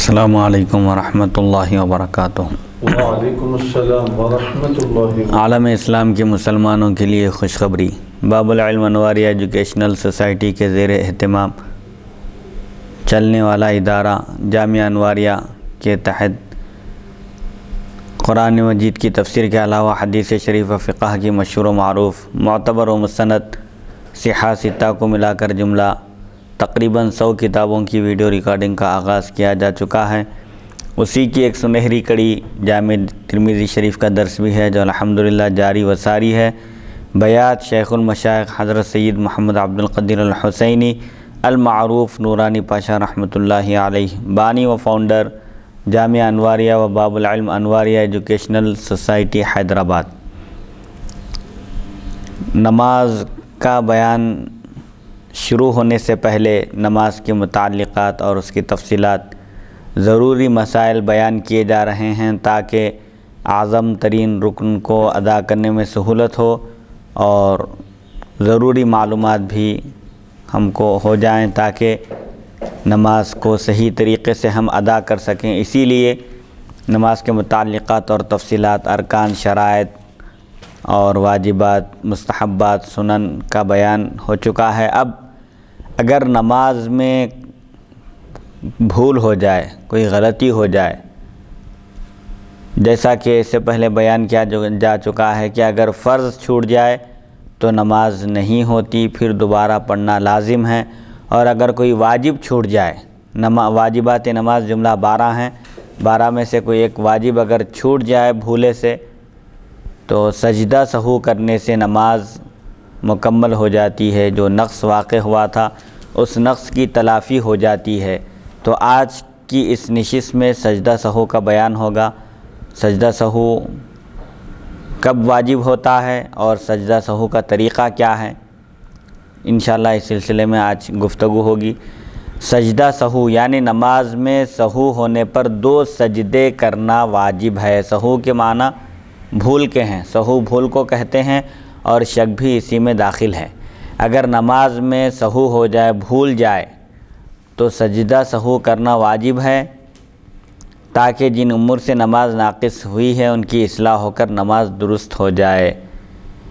السلام علیکم ورحمۃ اللہ وبرکاتہ۔ وعلیکم السلام ورحمۃ اللہ۔ عالم اسلام کے مسلمانوں کے لیے خوشخبری۔ باب العلم انواریہ ایجوکیشنل سوسائٹی کے زیر اہتمام چلنے والا ادارہ جامعہ انواریہ کے تحت قرآن مجید کی تفسیر کے علاوہ حدیث شریف و فقہ کی مشہور و معروف معتبر و مستند صحاح ستہ کو ملا کر جملہ تقریباً 100 کتابوں کی ویڈیو ریکارڈنگ کا آغاز کیا جا چکا ہے۔ اسی کی ایک سنہری کڑی جامع ترمذی شریف کا درس بھی ہے جو الحمدللہ جاری و ساری ہے۔ بیات شیخ المشائخ حضرت سید محمد عبد القدیر الحسینی المعروف نورانی پاشا رحمۃ اللہ علیہ، بانی و فاؤنڈر جامعہ انواریہ و باب العلم انواریہ ایجوکیشنل سوسائٹی حیدرآباد۔ نماز کا بیان شروع ہونے سے پہلے نماز کے متعلقات اور اس کی تفصیلات ضروری مسائل بیان کیے جا رہے ہیں تاکہ اعظم ترین رکن کو ادا کرنے میں سہولت ہو اور ضروری معلومات بھی ہم کو ہو جائیں تاکہ نماز کو صحیح طریقے سے ہم ادا کر سکیں۔ اسی لیے نماز کے متعلقات اور تفصیلات، ارکان، شرائط اور واجبات، مستحبات، سنن کا بیان ہو چکا ہے۔ اب اگر نماز میں بھول ہو جائے، کوئی غلطی ہو جائے، جیسا کہ اس سے پہلے بیان کیا جا چکا ہے کہ اگر فرض چھوٹ جائے تو نماز نہیں ہوتی، پھر دوبارہ پڑھنا لازم ہے، اور اگر کوئی واجب چھوٹ جائے، واجبات نماز جملہ 12 ہیں، 12 میں سے کوئی ایک واجب اگر چھوٹ جائے بھولے سے تو سجدہ سہو کرنے سے نماز مکمل ہو جاتی ہے۔ جو نقص واقع ہوا تھا اس نقص کی تلافی ہو جاتی ہے۔ تو آج کی اس نشست میں سجدہ سہو کا بیان ہوگا۔ سجدہ سہو کب واجب ہوتا ہے اور سجدہ سہو کا طریقہ کیا ہے، انشاءاللہ اس سلسلے میں آج گفتگو ہوگی۔ سجدہ سہو یعنی نماز میں سہو ہونے پر 2 سجدے کرنا واجب ہے۔ سہو کے معنی بھول کے ہیں، سہو بھول کو کہتے ہیں اور شک بھی اسی میں داخل ہے۔ اگر نماز میں سہو ہو جائے، بھول جائے تو سجدہ سہو کرنا واجب ہے تاکہ جن امور سے نماز ناقص ہوئی ہے ان کی اصلاح ہو کر نماز درست ہو جائے۔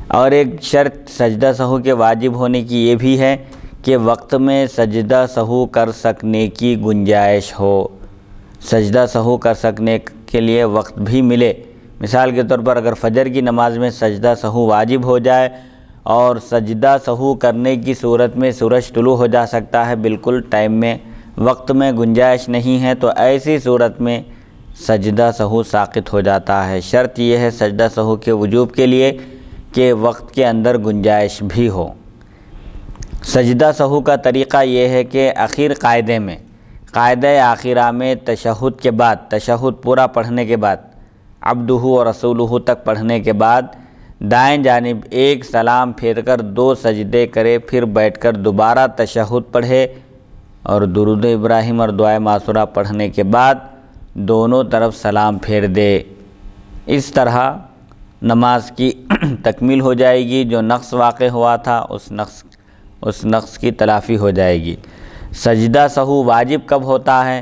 اور ایک شرط سجدہ سہو کے واجب ہونے کی یہ بھی ہے کہ وقت میں سجدہ سہو کر سکنے کی گنجائش ہو، سجدہ سہو کر سکنے کے لیے وقت بھی ملے۔ مثال کے طور پر اگر فجر کی نماز میں سجدہ سہو واجب ہو جائے اور سجدہ سہو کرنے کی صورت میں سورج طلوع ہو جا سکتا ہے، بالکل ٹائم میں، وقت میں گنجائش نہیں ہے، تو ایسی صورت میں سجدہ سہو ساقط ہو جاتا ہے۔ شرط یہ ہے سجدہ سہو کے وجوب کے لیے کہ وقت کے اندر گنجائش بھی ہو۔ سجدہ سہو کا طریقہ یہ ہے کہ آخر قاعدے میں، قاعدہ آخرہ میں تشہد کے بعد، تشہد پورا پڑھنے کے بعد، عبدہ و رسولہ تک پڑھنے کے بعد دائیں جانب ایک سلام پھیر کر 2 سجدے کرے، پھر بیٹھ کر دوبارہ تشہد پڑھے اور درود ابراہیم اور دعائے معصورہ پڑھنے کے بعد دونوں طرف سلام پھیر دے۔ اس طرح نماز کی تکمیل ہو جائے گی، جو نقص واقع ہوا تھا اس نقص کی تلافی ہو جائے گی۔ سجدہ سہو واجب کب ہوتا ہے؟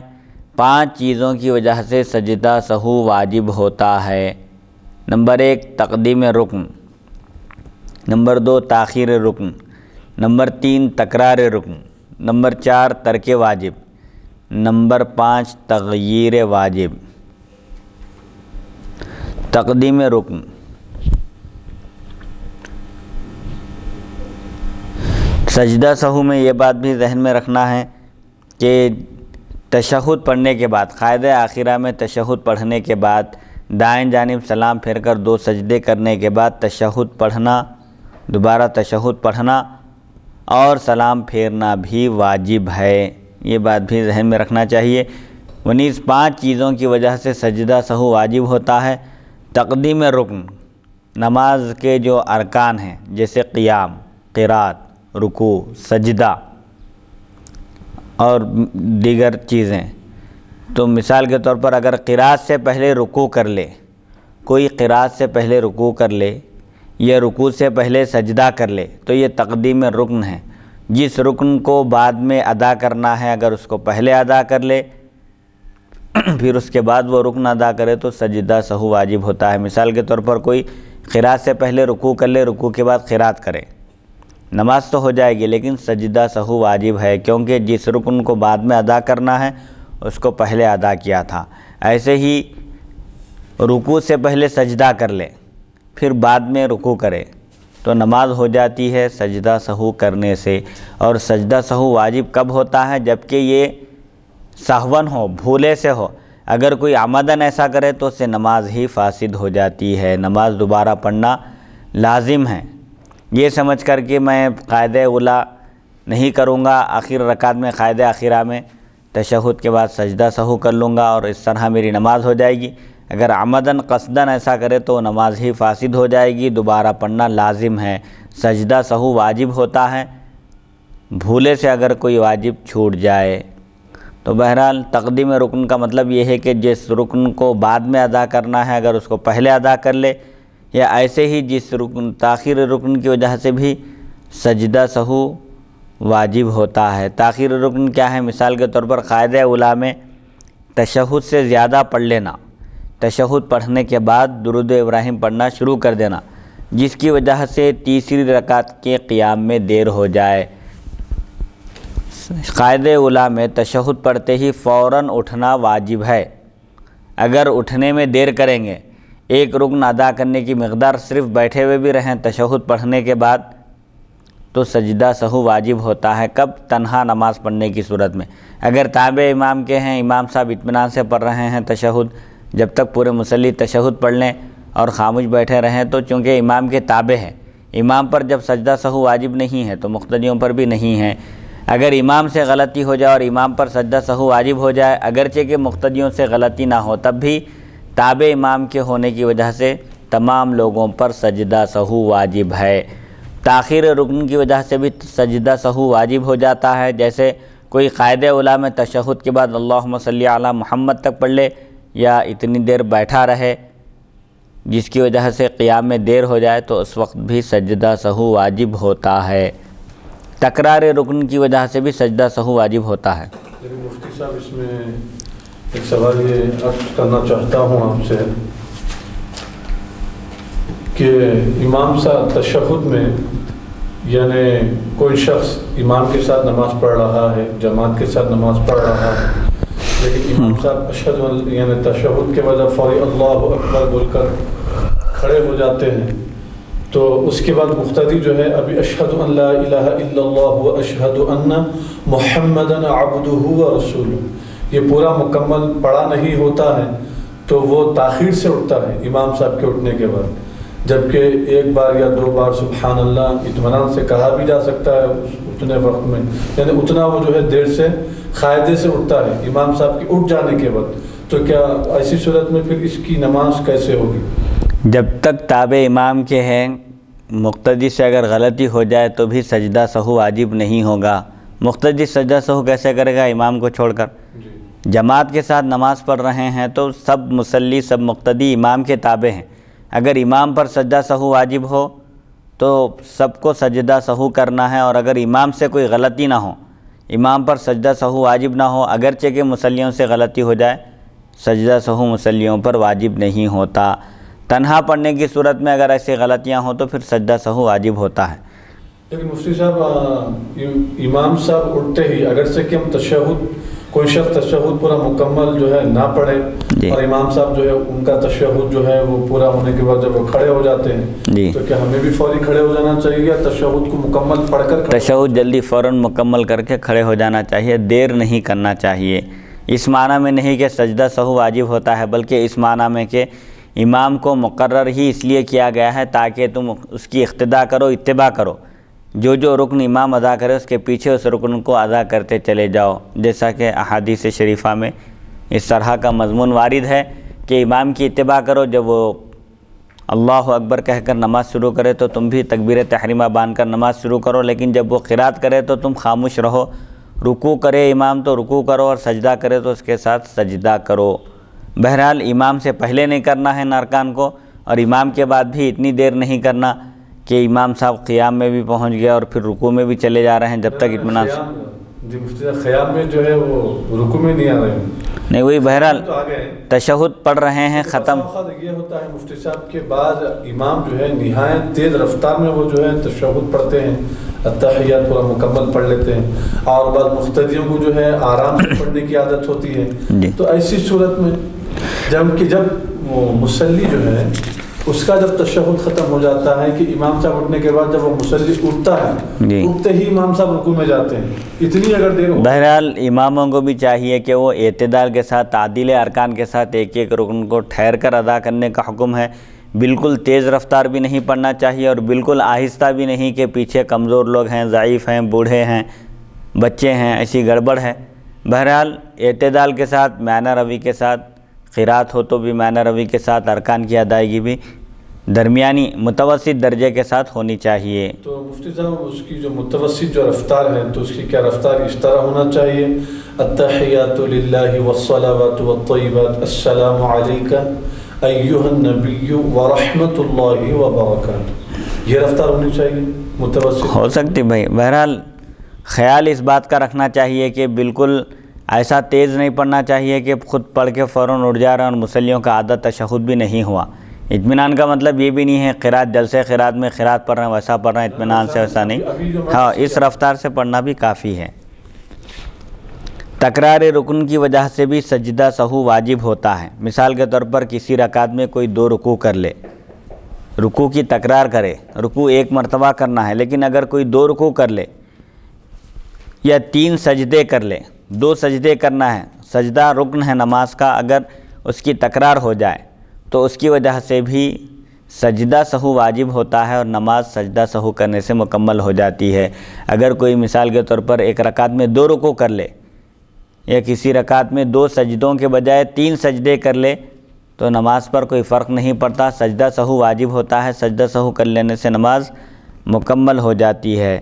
5 چیزوں کی وجہ سے سجدہ سہو واجب ہوتا ہے۔ نمبر 1 تقدیم رکن، نمبر 2 تاخیر رکن، نمبر 3 تکرار رکن، نمبر 4 ترک واجب، نمبر 5 تغییر واجب۔ تقدیم رکن، سجدہ سہو میں یہ بات بھی ذہن میں رکھنا ہے کہ تشہد پڑھنے کے بعد، قاعدہ آخرہ میں تشہد پڑھنے کے بعد دائیں جانب سلام پھیر کر 2 سجدے کرنے کے بعد تشہد پڑھنا، دوبارہ تشہد پڑھنا اور سلام پھیرنا بھی واجب ہے۔ یہ بات بھی ذہن میں رکھنا چاہیے۔ ونیز 5 چیزوں کی وجہ سے سجدہ سہو واجب ہوتا ہے۔ تقدیم رکن، نماز کے جو ارکان ہیں جیسے قیام، قرات، رکوع، سجدہ اور دیگر چیزیں، تو مثال کے طور پر اگر قرات سے پہلے رکوع کر لے، کوئی قرات سے پہلے رکوع کر لے یا رکوع سے پہلے سجدہ کر لے تو یہ تقدیم رکن ہے۔ جس رکن کو بعد میں ادا کرنا ہے اگر اس کو پہلے ادا کر لے پھر اس کے بعد وہ رکن ادا کرے تو سجدہ سہو واجب ہوتا ہے۔ مثال کے طور پر کوئی قرات سے پہلے رکوع کر لے، رکوع کے بعد قرات کرے، نماز تو ہو جائے گی لیکن سجدہ سہو واجب ہے، کیونکہ جس رکن کو بعد میں ادا کرنا ہے اس کو پہلے ادا کیا تھا۔ ایسے ہی رکوع سے پہلے سجدہ کر لے پھر بعد میں رکوع کرے تو نماز ہو جاتی ہے سجدہ سہو کرنے سے۔ اور سجدہ سہو واجب کب ہوتا ہے؟ جبکہ یہ سہون ہو، بھولے سے ہو۔ اگر کوئی عمدن ایسا کرے تو اس سے نماز ہی فاسد ہو جاتی ہے، نماز دوبارہ پڑھنا لازم ہے۔ یہ سمجھ کر کہ میں قاعدہ اولیٰ نہیں کروں گا، آخر رکعت میں قاعدہ آخرہ میں تشہد کے بعد سجدہ سہو کر لوں گا اور اس طرح میری نماز ہو جائے گی، اگر عمدن قصدن ایسا کرے تو نماز ہی فاسد ہو جائے گی، دوبارہ پڑھنا لازم ہے۔ سجدہ سہو واجب ہوتا ہے، بھولے سے اگر کوئی واجب چھوٹ جائے تو بہرحال تقدیم رکن کا مطلب یہ ہے کہ جس رکن کو بعد میں ادا کرنا ہے اگر اس کو پہلے ادا کر لے، یا ایسے ہی جس رکن تاخیر رکن کی وجہ سے بھی سجدہ سہو واجب ہوتا ہے۔ تاخیر رکن کیا ہے؟ مثال کے طور پر قاعدہ اولیٰ میں تشہد سے زیادہ پڑھ لینا، تشہد پڑھنے کے بعد درود ابراہیم پڑھنا شروع کر دینا، جس کی وجہ سے تیسری رکعت کے قیام میں دیر ہو جائے۔ قاعدہ اولیٰ میں تشہد پڑھتے ہی فوراً اٹھنا واجب ہے۔ اگر اٹھنے میں دیر کریں گے، ایک رکن ادا کرنے کی مقدار صرف بیٹھے ہوئے بھی رہیں تشہد پڑھنے کے بعد تو سجدہ سہو واجب ہوتا ہے۔ کب؟ تنہا نماز پڑھنے کی صورت میں۔ اگر تابع امام کے ہیں، امام صاحب اطمینان سے پڑھ رہے ہیں تشہد، جب تک پورے مصلی تشہد پڑھ لیں اور خاموش بیٹھے رہیں تو چونکہ امام کے تابع ہے، امام پر جب سجدہ سہو واجب نہیں ہے تو مقتدیوں پر بھی نہیں ہے۔ اگر امام سے غلطی ہو جائے اور امام پر سجدہ سہو واجب ہو جائے، اگرچہ کہ مقتدیوں سے غلطی نہ ہو، تب بھی تابع امام کے ہونے کی وجہ سے تمام لوگوں پر سجدہ سہو واجب ہے۔ تاخیر رکن کی وجہ سے بھی سجدہ سہو واجب ہو جاتا ہے، جیسے کوئی قاعدہ اولیٰ میں تشہد کے بعد اللہم صلی علی محمد تک پڑھ لے یا اتنی دیر بیٹھا رہے جس کی وجہ سے قیام میں دیر ہو جائے تو اس وقت بھی سجدہ سہو واجب ہوتا ہے۔ تکرار رکن کی وجہ سے بھی سجدہ سہو واجب ہوتا ہے۔ لیکن مفتی صاحب اس میں ایک سوال یہ عرض کرنا چاہتا ہوں آپ سے کہ امام صاحب تشہد میں یعنی کوئی شخص امام کے ساتھ نماز پڑھ رہا ہے، جماعت کے ساتھ نماز پڑھ رہا ہے، لیکن امام صاحب اشہد یعنی تشہد کے بعد فوری اللہ اکبر بول کر کھڑے ہو جاتے ہیں، تو اس کے بعد مقتدی جو ہے ابھی اشہد ان لا الہ الا اللہ و اشہد ان محمدن عبدہ و رسولہ یہ پورا مکمل پڑھا نہیں ہوتا ہے تو وہ تاخیر سے اٹھتا ہے امام صاحب کے اٹھنے کے بعد، جبکہ ایک بار یا دو بار سبحان اللہ اطمینان سے کہا بھی جا سکتا ہے اتنے وقت میں، یعنی اتنا وہ جو ہے دیر سے قاعدے سے اٹھتا ہے امام صاحب کے اٹھ جانے کے بعد، تو کیا ایسی صورت میں پھر اس کی نماز کیسے ہوگی؟ جب تک تابع امام کے ہیں، مقتدی سے اگر غلطی ہو جائے تو بھی سجدہ سہو واجب نہیں ہوگا۔ مقتدی سجدہ سہو کیسے کرے گا؟ امام کو چھوڑ کر۔ جماعت کے ساتھ نماز پڑھ رہے ہیں تو سب مصلی سب مقتدی امام کے تابع ہیں، اگر امام پر سجدہ سہو واجب ہو تو سب کو سجدہ سہو کرنا ہے، اور اگر امام سے کوئی غلطی نہ ہو، امام پر سجدہ سہو واجب نہ ہو، اگرچہ کہ مصلیوں سے غلطی ہو جائے، سجدہ سہو مصلیوں پر واجب نہیں ہوتا۔ تنہا پڑھنے کی صورت میں اگر ایسی غلطیاں ہوں تو پھر سجدہ سہو واجب ہوتا ہے۔ لیکن مفتی صاحب امام صاحب اٹھتے ہی اگرچہ کہ ہم تشہد کوئی شخص تشہد پورا مکمل جو ہے نہ پڑھے اور امام صاحب جو ہے ان کا تشہد جو ہے وہ پورا ہونے کے بعد جب وہ کھڑے ہو جاتے ہیں تو کیا ہمیں بھی فوری کھڑے ہو جانا چاہیے یا تشہد کو مکمل پڑھ کر تشہد جلدی فوراً مکمل کر کے کھڑے ہو جانا چاہیے، دیر نہیں کرنا چاہیے۔ اس معنی میں نہیں کہ سجدہ سہو واجب ہوتا ہے، بلکہ اس معنی میں کہ امام کو مقرر ہی اس لیے کیا گیا ہے تاکہ تم اس کی اقتداء کرو، اتباع کرو، جو رکن امام ادا کرے اس کے پیچھے اس رکن کو ادا کرتے چلے جاؤ، جیسا کہ احادیث شریفہ میں اس طرح کا مضمون وارد ہے کہ امام کی اتباع کرو، جب وہ اللہ اکبر کہہ کر نماز شروع کرے تو تم بھی تکبیر تحریمہ باندھ کر نماز شروع کرو، لیکن جب وہ قرات کرے تو تم خاموش رہو، رکوع کرے امام تو رکوع کرو اور سجدہ کرے تو اس کے ساتھ سجدہ کرو۔ بہرحال امام سے پہلے نہیں کرنا ہے ارکان کو، اور امام کے بعد بھی اتنی دیر نہیں کرنا کہ امام صاحب قیام میں بھی پہنچ گیا اور پھر رکوع میں بھی چلے جا رہے ہیں جب تک اطمینان جی مفتی صاحب خیال میں جو ہے وہ رکوع میں نہیں آ رہے ہیں، نہیں وہی بہرحال تو آ گئے ہیں۔ تشہد پڑھ رہے ہیں ختم۔ بسا اوقات یہ ہوتا ہے مفتی صاحب کے بعد امام جو ہے نہایت تیز رفتار میں وہ جو ہے تشہد پڑھتے ہیں، التحیات پورا مکمل پڑھ لیتے ہیں، اور بعض مقتدیوں کو جو ہے آرام سے پڑھنے کی عادت ہوتی ہے، تو ایسی صورت میں جب وہ مصلی جو ہے اس کا جب تشہد ختم ہو جاتا ہے کہ امام صاحب اٹھنے کے بعد جب وہ مصلی اٹھتا ہے، اٹھتے ہی امام صاحب رکوع میں جاتے ہیں، اتنی اگر دیر ہو۔ بہرحال اماموں کو بھی چاہیے کہ وہ اعتدال کے ساتھ تعدیل ارکان کے ساتھ ایک ایک رکن کو ٹھہر کر ادا کرنے کا حکم ہے، بالکل تیز رفتار بھی نہیں پڑھنا چاہیے اور بالکل آہستہ بھی نہیں کہ پیچھے کمزور لوگ ہیں، ضعیف ہیں، بوڑھے ہیں، بچے ہیں، ایسی گڑبڑ ہے۔ بہرحال اعتدال کے ساتھ، معنی روی کے ساتھ، قرات ہو تو بھی معنی روی کے ساتھ، ارکان کی ادائیگی بھی درمیانی متوسط درجے کے ساتھ ہونی چاہیے۔ تو مفتی صاحب اس کی جو متوسط جو رفتار ہے تو اس کی کیا رفتار اس طرح ہونا چاہیے؟ التحیات للہ والصلوات والطیبات السلام علیک ایھا النبی ورحمۃ اللہ وبرکاتہ، یہ رفتار ہونی چاہیے متوسط؟ ہو سکتی بھائی، بہرحال خیال اس بات کا رکھنا چاہیے کہ بالکل ایسا تیز نہیں پڑھنا چاہیے کہ خود پڑھ کے فوراً اٹھ جا رہا ہے اور مصلیوں کا عادت تشہد بھی نہیں ہوا۔ اطمینان کا مطلب یہ بھی نہیں ہے قرات جلسے قرات میں قرات پڑھ رہے ہیں ویسا پڑھ رہے ہیں، اطمینان سے ویسا نہیں، ہاں اس رفتار سے پڑھنا بھی کافی ہے۔ تکرار رکن کی وجہ سے بھی سجدہ سہو واجب ہوتا ہے۔ مثال کے طور پر کسی رکعت میں کوئی 2 رکوع کر لے، رکوع کی تکرار کرے، رکوع 1 مرتبہ کرنا ہے، لیکن اگر کوئی 2 رکوع کر لے یا 3 سجدے کر لے، 2 سجدے کرنا ہے، سجدہ رکن ہے نماز کا، اگر اس کی تکرار ہو جائے تو اس کی وجہ سے بھی سجدہ سہو واجب ہوتا ہے اور نماز سجدہ سہو کرنے سے مکمل ہو جاتی ہے۔ اگر کوئی مثال کے طور پر ایک رکعت میں 2 رکوع کر لے یا کسی رکعت میں 2 سجدوں کے بجائے 3 سجدے کر لے تو نماز پر کوئی فرق نہیں پڑتا، سجدہ سہو واجب ہوتا ہے، سجدہ سہو کر لینے سے نماز مکمل ہو جاتی ہے۔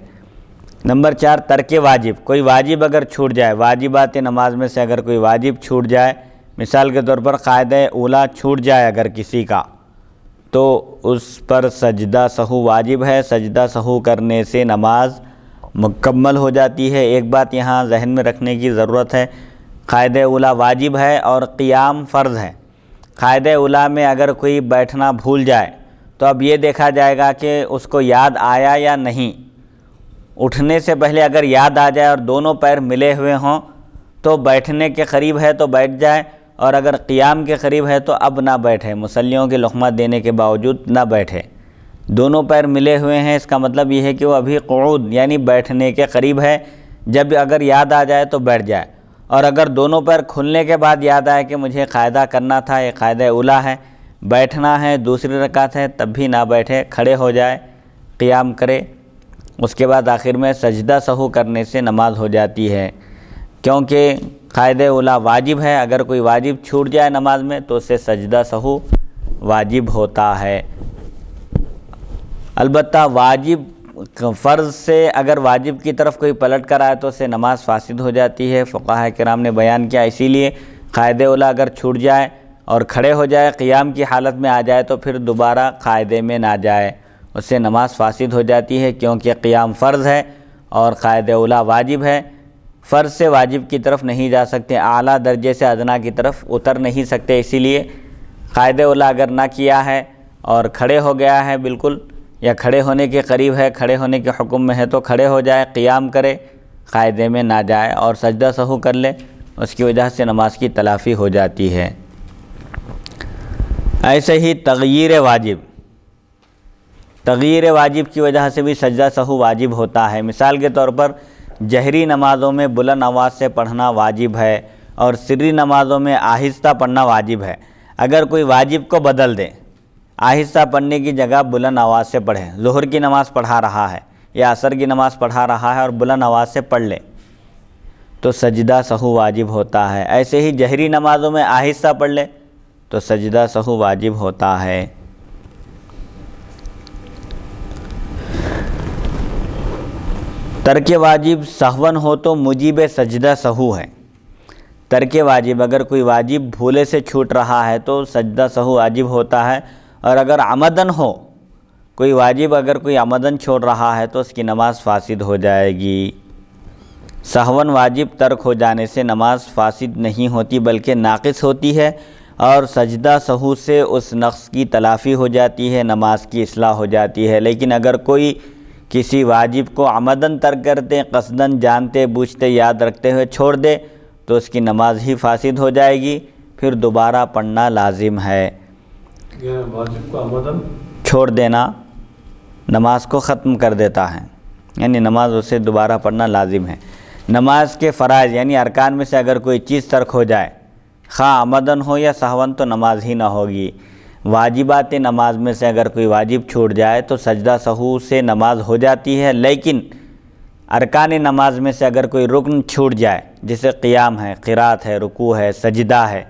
نمبر 4 ترک واجب، کوئی واجب اگر چھوٹ جائے، واجبات نماز میں سے اگر کوئی واجب چھوٹ جائے، مثال کے طور پر قاعدہ اولا چھوٹ جائے اگر کسی کا تو اس پر سجدہ سہو واجب ہے، سجدہ سہو کرنے سے نماز مکمل ہو جاتی ہے۔ ایک بات یہاں ذہن میں رکھنے کی ضرورت ہے، قاعدہ اولا واجب ہے اور قیام فرض ہے۔ قاعدہ اولا میں اگر کوئی بیٹھنا بھول جائے تو اب یہ دیکھا جائے گا کہ اس کو یاد آیا یا نہیں۔ اٹھنے سے پہلے اگر یاد آ جائے اور دونوں پیر ملے ہوئے ہوں تو بیٹھنے کے قریب ہے تو بیٹھ جائے، اور اگر قیام کے قریب ہے تو اب نہ بیٹھے، مصلیوں کے لقمہ دینے کے باوجود نہ بیٹھے۔ دونوں پیر ملے ہوئے ہیں، اس کا مطلب یہ ہے کہ وہ ابھی قعود یعنی بیٹھنے کے قریب ہے، جب اگر یاد آ جائے تو بیٹھ جائے، اور اگر دونوں پیر کھلنے کے بعد یاد آئے کہ مجھے قاعدہ کرنا تھا، یہ قاعدہ اولا ہے، بیٹھنا ہے، دوسری رکعت ہے، تب بھی نہ بیٹھے، کھڑے ہو جائے، قیام کرے، اس کے بعد آخر میں سجدہ سہو کرنے سے نماز ہو جاتی ہے، کیونکہ قاعدہ اولا واجب ہے۔ اگر کوئی واجب چھوٹ جائے نماز میں تو اسے سجدہ سہو واجب ہوتا ہے۔ البتہ واجب فرض سے اگر واجب کی طرف کوئی پلٹ کر آئے تو اسے نماز فاسد ہو جاتی ہے، فقہاء کرام نے بیان کیا، اسی لیے قاعدہ اولا اگر چھوٹ جائے اور کھڑے ہو جائے، قیام کی حالت میں آ جائے تو پھر دوبارہ قاعدے میں نہ جائے، اس سے نماز فاسد ہو جاتی ہے، کیونکہ قیام فرض ہے اور قاعدہ اولا واجب ہے۔ فرض سے واجب کی طرف نہیں جا سکتے، اعلیٰ درجے سے ادنا کی طرف اتر نہیں سکتے، اسی لیے قاعدہ اولا اگر نہ کیا ہے اور کھڑے ہو گیا ہے بالکل، یا کھڑے ہونے کے قریب ہے، کھڑے ہونے کے حکم میں ہے تو کھڑے ہو جائے، قیام کرے، قاعدے میں نہ جائے اور سجدہ سہو کر لے، اس کی وجہ سے نماز کی تلافی ہو جاتی ہے۔ ایسے ہی تغییر واجب کی وجہ سے بھی سجدہ سہو واجب ہوتا ہے۔ مثال کے طور پر جہری نمازوں میں بلند آواز سے پڑھنا واجب ہے اور سری نمازوں میں آہستہ پڑھنا واجب ہے۔ اگر کوئی واجب کو بدل دے، آہستہ پڑھنے کی جگہ بلند آواز سے پڑھے، ظہر کی نماز پڑھا رہا ہے یا عصر کی نماز پڑھا رہا ہے اور بلند آواز سے پڑھ لے تو سجدہ سہو واجب ہوتا ہے۔ ایسے ہی جہری نمازوں میں آہستہ پڑھ لے تو سجدہ سہو واجب ہوتا ہے۔ ترک واجب سہون ہو تو موجب سجدہ سہو ہے۔ ترک واجب، اگر کوئی واجب بھولے سے چھوٹ رہا ہے تو سجدہ سہو واجب ہوتا ہے، اور اگر عمدن ہو، کوئی واجب اگر کوئی عمدن چھوڑ رہا ہے تو اس کی نماز فاسد ہو جائے گی۔ سہون واجب ترک ہو جانے سے نماز فاسد نہیں ہوتی بلکہ ناقص ہوتی ہے، اور سجدہ سہو سے اس نقص کی تلافی ہو جاتی ہے، نماز کی اصلاح ہو جاتی ہے۔ لیکن اگر کوئی کسی واجب کو عمدن ترک کرتے، قصدن جانتے بوجھتے یاد رکھتے ہوئے چھوڑ دے تو اس کی نماز ہی فاسد ہو جائے گی، پھر دوبارہ پڑھنا لازم ہے۔ یہ واجب کو عمدن چھوڑ دینا نماز کو ختم کر دیتا ہے، یعنی نماز اسے دوبارہ پڑھنا لازم ہے۔ نماز کے فرائض یعنی ارکان میں سے اگر کوئی چیز ترک ہو جائے، خواہ عمدن ہو یا سہون، تو نماز ہی نہ ہوگی۔ واجبات نماز میں سے اگر کوئی واجب چھوٹ جائے تو سجدہ سہو سے نماز ہو جاتی ہے، لیکن ارکان نماز میں سے اگر کوئی رکن چھوٹ جائے، جیسے قیام ہے، قرات ہے، رکوع ہے، سجدہ ہے،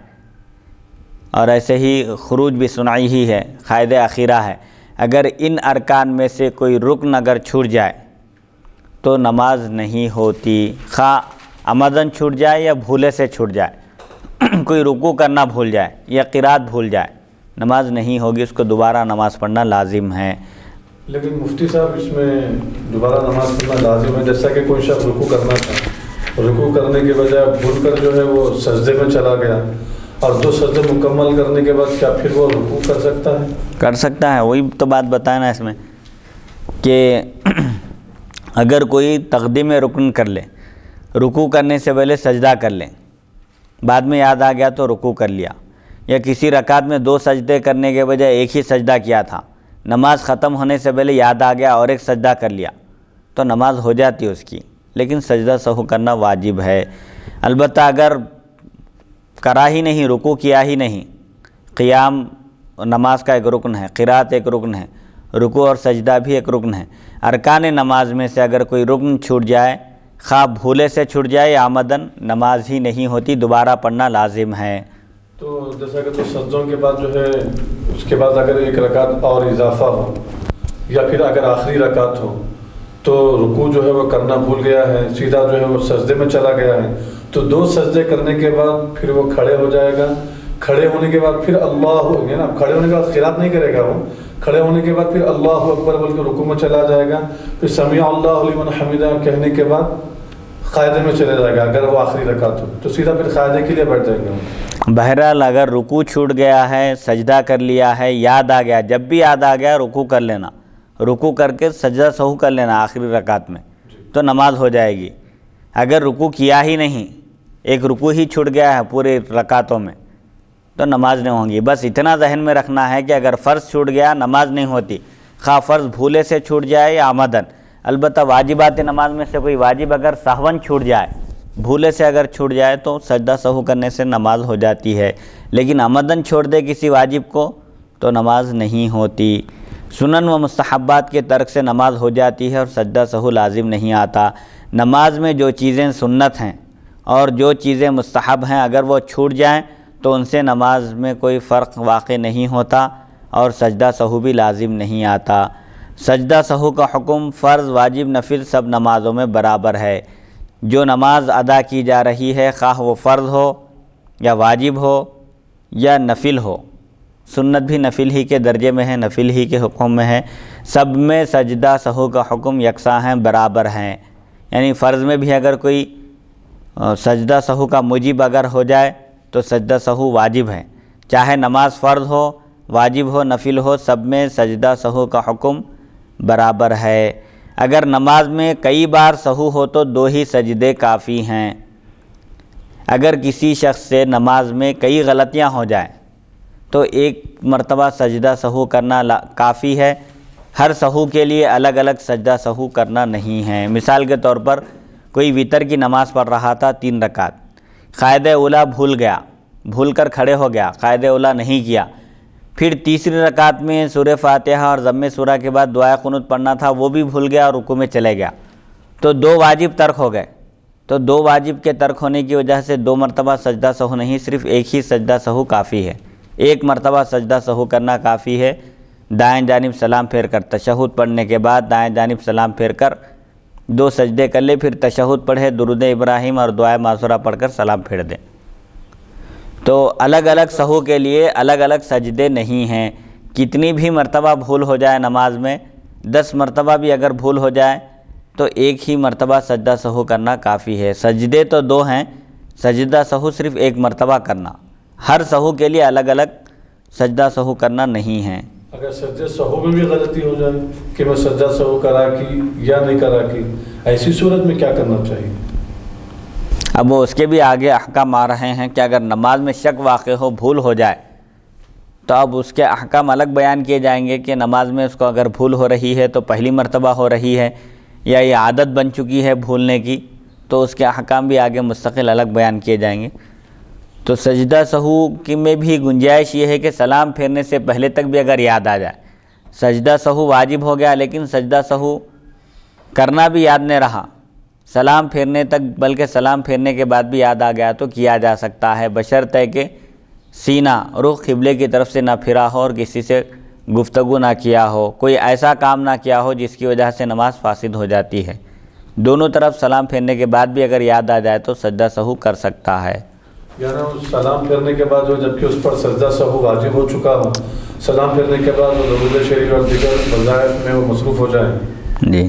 اور ایسے ہی خروج بھی سنائی ہی ہے، قائد اخیرہ ہے، اگر ان ارکان میں سے کوئی رکن اگر چھوٹ جائے تو نماز نہیں ہوتی، خواہ عمدن چھوٹ جائے یا بھولے سے چھوٹ جائے۔ کوئی رکوع کرنا بھول جائے یا قرات بھول جائے، نماز نہیں ہوگی، اس کو دوبارہ نماز پڑھنا لازم ہے۔ لیکن مفتی صاحب اس میں دوبارہ نماز پڑھنا لازم ہے، جیسا کہ کوئی شخص رکوع کرنا تھا، رکوع کرنے کے بجائے بھول کر جو ہے وہ سجدے میں چلا گیا، اور دو سجدے مکمل کرنے کے بعد کیا پھر وہ رکوع کر سکتا ہے؟ کر سکتا ہے، وہی تو بات بتایا نا اس میں کہ اگر کوئی تقدیم رکن کر لے، رکوع کرنے سے پہلے سجدہ کر لیں، بعد میں یاد آ گیا تو رکوع کر لیا، یا کسی رکعت میں دو سجدے کرنے کے بجائے ایک ہی سجدہ کیا تھا، نماز ختم ہونے سے پہلے یاد آ گیا اور ایک سجدہ کر لیا، تو نماز ہو جاتی ہے اس کی، لیکن سجدہ سہو کرنا واجب ہے۔ البتہ اگر کرا ہی نہیں، رکوع کیا ہی نہیں، قیام نماز کا ایک رکن ہے، قرات ایک رکن ہے، رکوع اور سجدہ بھی ایک رکن ہے، ارکان نماز میں سے اگر کوئی رکن چھوٹ جائے، خواہ بھولے سے چھوٹ جائے یا عمدن، نماز ہی نہیں ہوتی، دوبارہ پڑھنا لازم ہے۔ تو جیسا کہ تو سجدوں کے بعد جو ہے اس کے بعد اگر ایک رکعت اور اضافہ ہو، یا پھر اگر آخری رکعت ہو تو رکوع جو ہے وہ کرنا بھول گیا ہے، سیدھا جو ہے وہ سجدے میں چلا گیا ہے، تو دو سجدے کرنے کے بعد پھر وہ کھڑے ہو جائے گا، کھڑے ہونے کے بعد پھر اللہ ہو گیا نا، کھڑے ہونے کے بعد قرات نہیں کرے گا، وہ کھڑے ہونے کے بعد پھر اللہ اکبر بول کے رکوع میں چلا جائے گا، پھر سمیع اللہ لمن حمدہ کہنے کے بعد قاعدے میں چلے جائے گا، اگر وہ آخری رکعت ہو تو سیدھا پھر قاعدے کے لیے بیٹھ جائے گا۔ بہرحال اگر رکوع چھوٹ گیا ہے، سجدہ کر لیا ہے، یاد آ گیا، جب بھی یاد آ گیا رکوع کر لینا، رکوع کر کے سجدہ سہو کر لینا آخری رکعت میں، تو نماز ہو جائے گی۔ اگر رکوع کیا ہی نہیں، ایک رکوع ہی چھوٹ گیا ہے پورے رکعتوں میں، تو نماز نہیں ہوگی۔ بس اتنا ذہن میں رکھنا ہے کہ اگر فرض چھوٹ گیا نماز نہیں ہوتی، خواہ فرض بھولے سے چھوٹ جائے یا عمدن۔ البتہ واجبات نماز میں سے کوئی واجب اگر سہون چھوٹ جائے، بھولے سے اگر چھوٹ جائے، تو سجدہ سہو کرنے سے نماز ہو جاتی ہے، لیکن عمدن چھوڑ دے کسی واجب کو تو نماز نہیں ہوتی۔ سنن و مستحبات کے ترک سے نماز ہو جاتی ہے اور سجدہ سہو لازم نہیں آتا۔ نماز میں جو چیزیں سنت ہیں اور جو چیزیں مستحب ہیں، اگر وہ چھوٹ جائیں تو ان سے نماز میں کوئی فرق واقع نہیں ہوتا اور سجدہ سہو بھی لازم نہیں آتا۔ سجدہ سہو کا حکم فرض، واجب، نفل سب نمازوں میں برابر ہے۔ جو نماز ادا کی جا رہی ہے، خواہ وہ فرض ہو یا واجب ہو یا نفل ہو، سنت بھی نفل ہی کے درجے میں ہے، نفل ہی کے حکم میں ہے، سب میں سجدہ سہو کا حکم یکساں ہیں، برابر ہیں۔ یعنی فرض میں بھی اگر کوئی سجدہ سہو کا موجب اگر ہو جائے تو سجدہ سہو واجب ہے، چاہے نماز فرض ہو، واجب ہو، نفل ہو، سب میں سجدہ سہو کا حکم برابر ہے۔ اگر نماز میں کئی بار سہو ہو تو دو ہی سجدے کافی ہیں۔ اگر کسی شخص سے نماز میں کئی غلطیاں ہو جائیں تو ایک مرتبہ سجدہ سہو کرنا کافی ہے، ہر سہو کے لیے الگ الگ سجدہ سہو کرنا نہیں ہے۔ مثال کے طور پر کوئی وتر کی نماز پڑھ رہا تھا 3 رکعت، قاعدہ اولیٰ بھول گیا، بھول کر کھڑے ہو گیا، قاعدہ اولیٰ نہیں کیا، پھر تیسری رکعت میں سورہ فاتحہ اور ضم سورہ کے بعد دعائے قنوت پڑھنا تھا، وہ بھی بھول گیا اور رکوع میں چلے گیا، تو 2 واجب ترک ہو گئے۔ تو 2 واجب کے ترک ہونے کی وجہ سے 2 مرتبہ سجدہ سہو نہیں، صرف ایک ہی سجدہ سہو کافی ہے، ایک مرتبہ سجدہ سہو کرنا کافی ہے۔ دائیں جانب سلام پھیر کر تشہد پڑھنے کے بعد دائیں جانب سلام پھیر کر 2 سجدے کر لے، پھر تشہد پڑھے، درود ابراہیم اور دعائے معذورہ پڑھ کر سلام پھیر دیں۔ تو الگ الگ سہو کے لیے الگ الگ سجدے نہیں ہیں۔ کتنی بھی مرتبہ بھول ہو جائے نماز میں، 10 مرتبہ بھی اگر بھول ہو جائے تو ایک ہی مرتبہ سجدہ سہو کرنا کافی ہے۔ سجدے تو دو ہیں، سجدہ سہو صرف ایک مرتبہ کرنا، ہر سہو کے لیے الگ الگ سجدہ سہو کرنا نہیں ہے۔ اگر سجدہ سہو میں بھی غلطی ہو جائے کہ میں سجدہ سہو کرا کی یا نہیں کرا کی، ایسی صورت میں کیا کرنا چاہیے؟ اب وہ اس کے بھی آگے احکام آ رہے ہیں کہ اگر نماز میں شک واقع ہو، بھول ہو جائے، تو اب اس کے احکام الگ بیان کیے جائیں گے کہ نماز میں اس کو اگر بھول ہو رہی ہے تو پہلی مرتبہ ہو رہی ہے یا یہ عادت بن چکی ہے بھولنے کی، تو اس کے احکام بھی آگے مستقل الگ بیان کیے جائیں گے۔ تو سجدہ سہو کی میں بھی گنجائش یہ ہے کہ سلام پھیرنے سے پہلے تک بھی اگر یاد آ جائے، سجدہ سہو واجب ہو گیا لیکن سجدہ سہو کرنا بھی یاد نہیں رہا سلام پھیرنے تک، بلکہ سلام پھیرنے کے بعد بھی یاد آ گیا تو کیا جا سکتا ہے، بشرطے کہ سینہ رخ قبلے کی طرف سے نہ پھرا ہو اور کسی سے گفتگو نہ کیا ہو، کوئی ایسا کام نہ کیا ہو جس کی وجہ سے نماز فاسد ہو جاتی ہے۔ دونوں طرف سلام پھیرنے کے بعد بھی اگر یاد آ جائے تو سجدہ سہو کر سکتا ہے۔ یعنی سلام پھیرنے کے بعد جبکہ اس پر سجدہ سہو واجب ہو چکا ہو، سلام پھیرنے کے بعد وہ درود شریف اور دیگر وظائف میں وہ مصروف ہو جائیں جی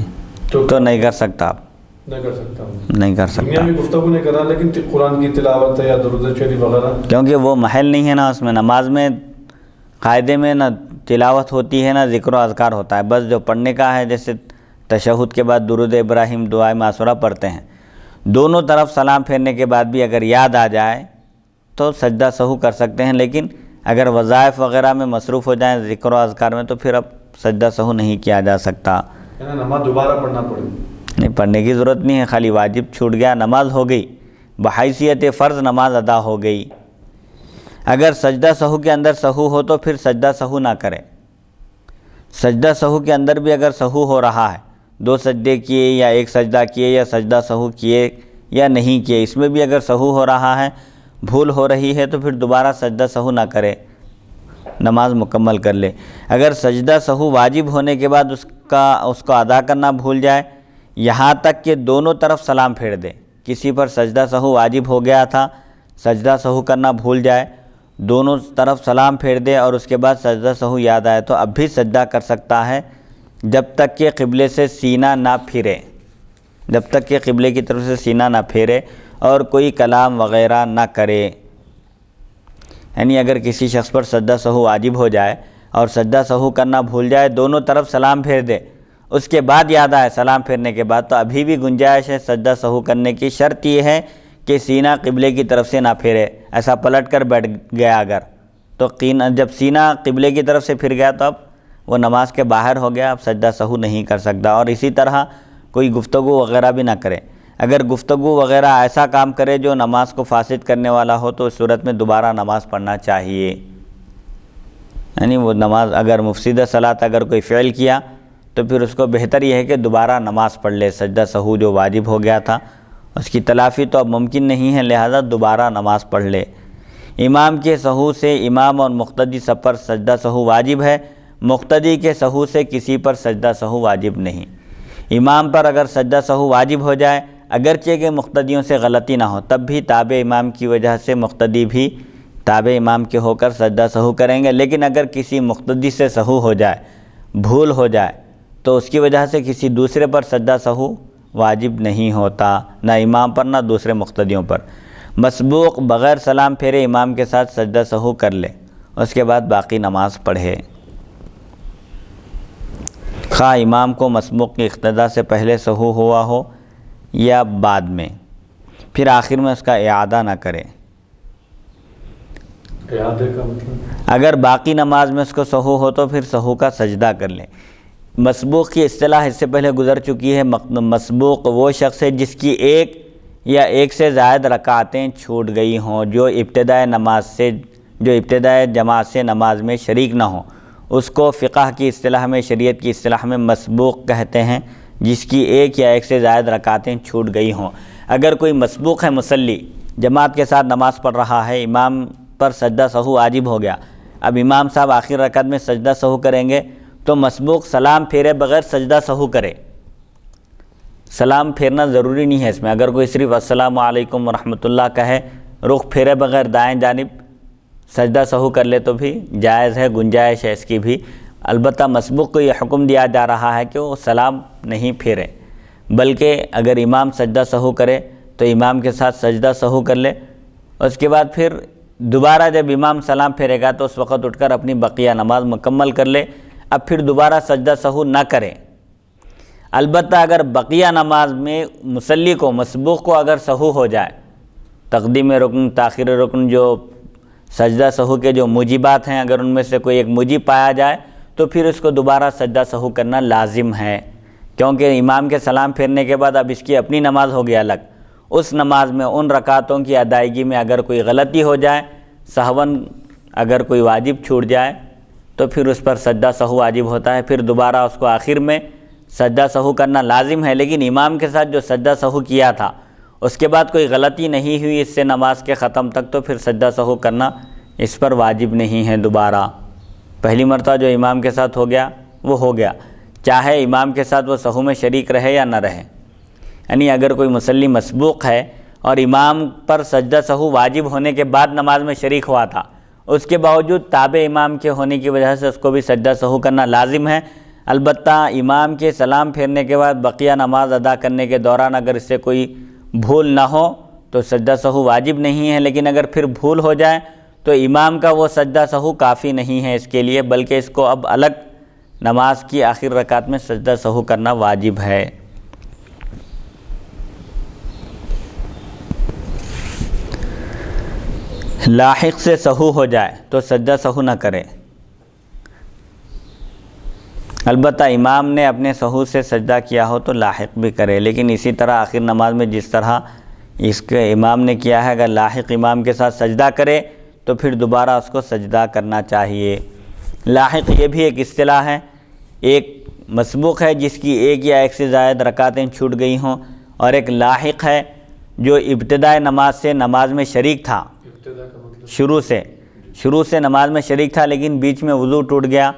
تو نہیں کر سکتا، آپ نہیں کر سکتا ہوں، نہیں کر دنیا سکتا، میں گفتگو نہیں کرا لیکن قرآن کی تلاوت ہے یا درود شریف وغیرہ، کیونکہ وہ محل نہیں ہے نا اس میں۔ نماز میں قاعدے میں نہ تلاوت ہوتی ہے نہ ذکر و اذکار ہوتا ہے، بس جو پڑھنے کا ہے، جیسے تشہد کے بعد درود ابراہیم، دعائے معصورہ پڑھتے ہیں۔ دونوں طرف سلام پھیرنے کے بعد بھی اگر یاد آ جائے تو سجدہ سہو کر سکتے ہیں، لیکن اگر وظائف وغیرہ میں مصروف ہو جائیں ذکر و اذکار میں تو پھر اب سجدہ سہو نہیں کیا جا سکتا۔ یعنی نماز دوبارہ پڑھنا پڑے؟ نہیں، پڑھنے کی ضرورت نہیں ہے، خالی واجب چھوٹ گیا، نماز ہو گئی، بحیثیت فرض نماز ادا ہو گئی۔ اگر سجدہ سہو کے اندر سہو ہو تو پھر سجدہ سہو نہ کرے۔ سجدہ سہو کے اندر بھی اگر سہو ہو رہا ہے، دو سجدے کیے یا ایک سجدہ کیے یا سجدہ سہو کیے یا نہیں کیے، اس میں بھی اگر سہو ہو رہا ہے، بھول ہو رہی ہے، تو پھر دوبارہ سجدہ سہو نہ کرے، نماز مکمل کر لے۔ اگر سجدہ سہو واجب ہونے کے بعد اس کو ادا کرنا بھول جائے، یہاں تک کہ دونوں طرف سلام پھیر دے، کسی پر سجدہ سہو واجب ہو گیا تھا، سجدہ سہو کرنا بھول جائے، دونوں طرف سلام پھیر دے اور اس کے بعد سجدہ سہو یاد آئے تو اب بھی سجدہ کر سکتا ہے، جب تک کہ قبلے سے سینہ نہ پھرے، جب تک کہ قبلے کی طرف سے سینہ نہ پھیرے اور کوئی کلام وغیرہ نہ کرے۔ یعنی اگر کسی شخص پر سجدہ سہو واجب ہو جائے اور سجدہ سہو کرنا بھول جائے، دونوں طرف سلام پھیر دے، اس کے بعد یاد آئے سلام پھیرنے کے بعد، تو ابھی بھی گنجائش ہے سجدہ سہو کرنے کی۔ شرط یہ ہے کہ سینہ قبلے کی طرف سے نہ پھیرے، ایسا پلٹ کر بیٹھ گیا اگر تو جب سینہ قبلے کی طرف سے پھر گیا تو اب وہ نماز کے باہر ہو گیا، اب سجدہ سہو نہیں کر سکتا۔ اور اسی طرح کوئی گفتگو وغیرہ بھی نہ کرے۔ اگر گفتگو وغیرہ ایسا کام کرے جو نماز کو فاسد کرنے والا ہو تو اس صورت میں دوبارہ نماز پڑھنا چاہیے۔ یعنی وہ نماز اگر مفسدہ صلاۃ اگر کوئی فعل کیا تو پھر اس کو بہتر یہ ہے کہ دوبارہ نماز پڑھ لے، سجدہ سہو جو واجب ہو گیا تھا اس کی تلافی تو اب ممکن نہیں ہے، لہذا دوبارہ نماز پڑھ لے۔ امام کے سہو سے امام اور مقتدی سب پر سجدہ سہو واجب ہے، مقتدی کے سہو سے کسی پر سجدہ سہو واجب نہیں۔ امام پر اگر سجدہ سہو واجب ہو جائے، اگرچہ کہ مقتدیوں سے غلطی نہ ہو، تب بھی تابع امام کی وجہ سے مقتدی بھی تابع امام کے ہو کر سجدہ سہو کریں گے۔ لیکن اگر کسی مقتدی سے سہو ہو جائے، بھول ہو جائے، تو اس کی وجہ سے کسی دوسرے پر سجدہ سہو واجب نہیں ہوتا، نہ امام پر نہ دوسرے مقتدیوں پر۔ مسبوق بغیر سلام پھیرے امام کے ساتھ سجدہ سہو کر لے، اس کے بعد باقی نماز پڑھے، خواہ امام کو مسبوق کی اقتداء سے پہلے سہو ہوا ہو یا بعد میں، پھر آخر میں اس کا اعادہ نہ کرے۔ اعادے کا مطلب اگر باقی نماز میں اس کو سہو ہو تو پھر سہو کا سجدہ کر لے۔ مسبوق کی اصطلاح اس سے پہلے گزر چکی ہے۔ مسبوق وہ شخص ہے جس کی ایک یا ایک سے زائد رکعتیں چھوٹ گئی ہوں، جو ابتدائے جماعت سے نماز میں شریک نہ ہوں، اس کو فقہ کی اصطلاح میں، شریعت کی اصطلاح میں مسبوق کہتے ہیں، جس کی ایک یا ایک سے زائد رکعتیں چھوٹ گئی ہوں۔ اگر کوئی مسبوق ہے، مصلی جماعت کے ساتھ نماز پڑھ رہا ہے، امام پر سجدہ سہو واجب ہو گیا، اب امام صاحب آخر رکعت میں سجدہ سہو کریں گے تو مسبوق سلام پھیرے بغیر سجدہ سہو کرے۔ سلام پھیرنا ضروری نہیں ہے اس میں، اگر کوئی صرف السلام علیکم ورحمۃ اللہ کہے، رخ پھیرے بغیر دائیں جانب سجدہ سہو کر لے تو بھی جائز ہے، گنجائش ہے اس کی بھی۔ البتہ مسبوق کو یہ حکم دیا جا رہا ہے کہ وہ سلام نہیں پھیرے، بلکہ اگر امام سجدہ سہو کرے تو امام کے ساتھ سجدہ سہو کر لے، اس کے بعد پھر دوبارہ جب امام سلام پھیرے گا تو اس وقت اٹھ کر اپنی بقیہ نماز مکمل کر لے، اب پھر دوبارہ سجدہ سہو نہ کرے۔ البتہ اگر بقیہ نماز میں مصلی کو، مسبوق کو اگر سہو ہو جائے، تقدیم رکن، تاخیر رکن، جو سجدہ سہو کے جو موجبات ہیں، اگر ان میں سے کوئی ایک موجب پایا جائے تو پھر اس کو دوبارہ سجدہ سہو کرنا لازم ہے، کیونکہ امام کے سلام پھیرنے کے بعد اب اس کی اپنی نماز ہوگی الگ۔ اس نماز میں ان رکعتوں کی ادائیگی میں اگر کوئی غلطی ہو جائے، سہون اگر کوئی واجب چھوٹ جائے تو پھر اس پر سجدہ سہو واجب ہوتا ہے، پھر دوبارہ اس کو آخر میں سجدہ سہو کرنا لازم ہے۔ لیکن امام کے ساتھ جو سجدہ سہو کیا تھا اس کے بعد کوئی غلطی نہیں ہوئی اس سے نماز کے ختم تک، تو پھر سجدہ سہو کرنا اس پر واجب نہیں ہے دوبارہ۔ پہلی مرتبہ جو امام کے ساتھ ہو گیا وہ ہو گیا، چاہے امام کے ساتھ وہ سہو میں شریک رہے یا نہ رہے۔ یعنی اگر کوئی مصلی مسبوق ہے اور امام پر سجدہ سہو واجب ہونے کے بعد نماز میں شریک ہوا تھا، اس کے باوجود تابع امام کے ہونے کی وجہ سے اس کو بھی سجدہ سہو کرنا لازم ہے۔ البتہ امام کے سلام پھیرنے کے بعد بقیہ نماز ادا کرنے کے دوران اگر اس سے کوئی بھول نہ ہو تو سجدہ سہو واجب نہیں ہے، لیکن اگر پھر بھول ہو جائے تو امام کا وہ سجدہ سہو کافی نہیں ہے اس کے لیے، بلکہ اس کو اب الگ نماز کی آخر رکعت میں سجدہ سہو کرنا واجب ہے۔ لاحق سے سہو ہو جائے تو سجدہ سہو نہ کرے، البتہ امام نے اپنے سہو سے سجدہ کیا ہو تو لاحق بھی کرے، لیکن اسی طرح آخر نماز میں جس طرح اس کے امام نے کیا ہے، اگر لاحق امام کے ساتھ سجدہ کرے تو پھر دوبارہ اس کو سجدہ کرنا چاہیے۔ لاحق یہ بھی ایک اصطلاح ہے، ایک مسبوق ہے جس کی ایک یا ایک سے زائد رکعتیں چھوٹ گئی ہوں، اور ایک لاحق ہے جو ابتدائے نماز سے نماز میں شریک تھا، شروع سے نماز میں شریک تھا، لیکن بیچ میں وضو ٹوٹ گیا،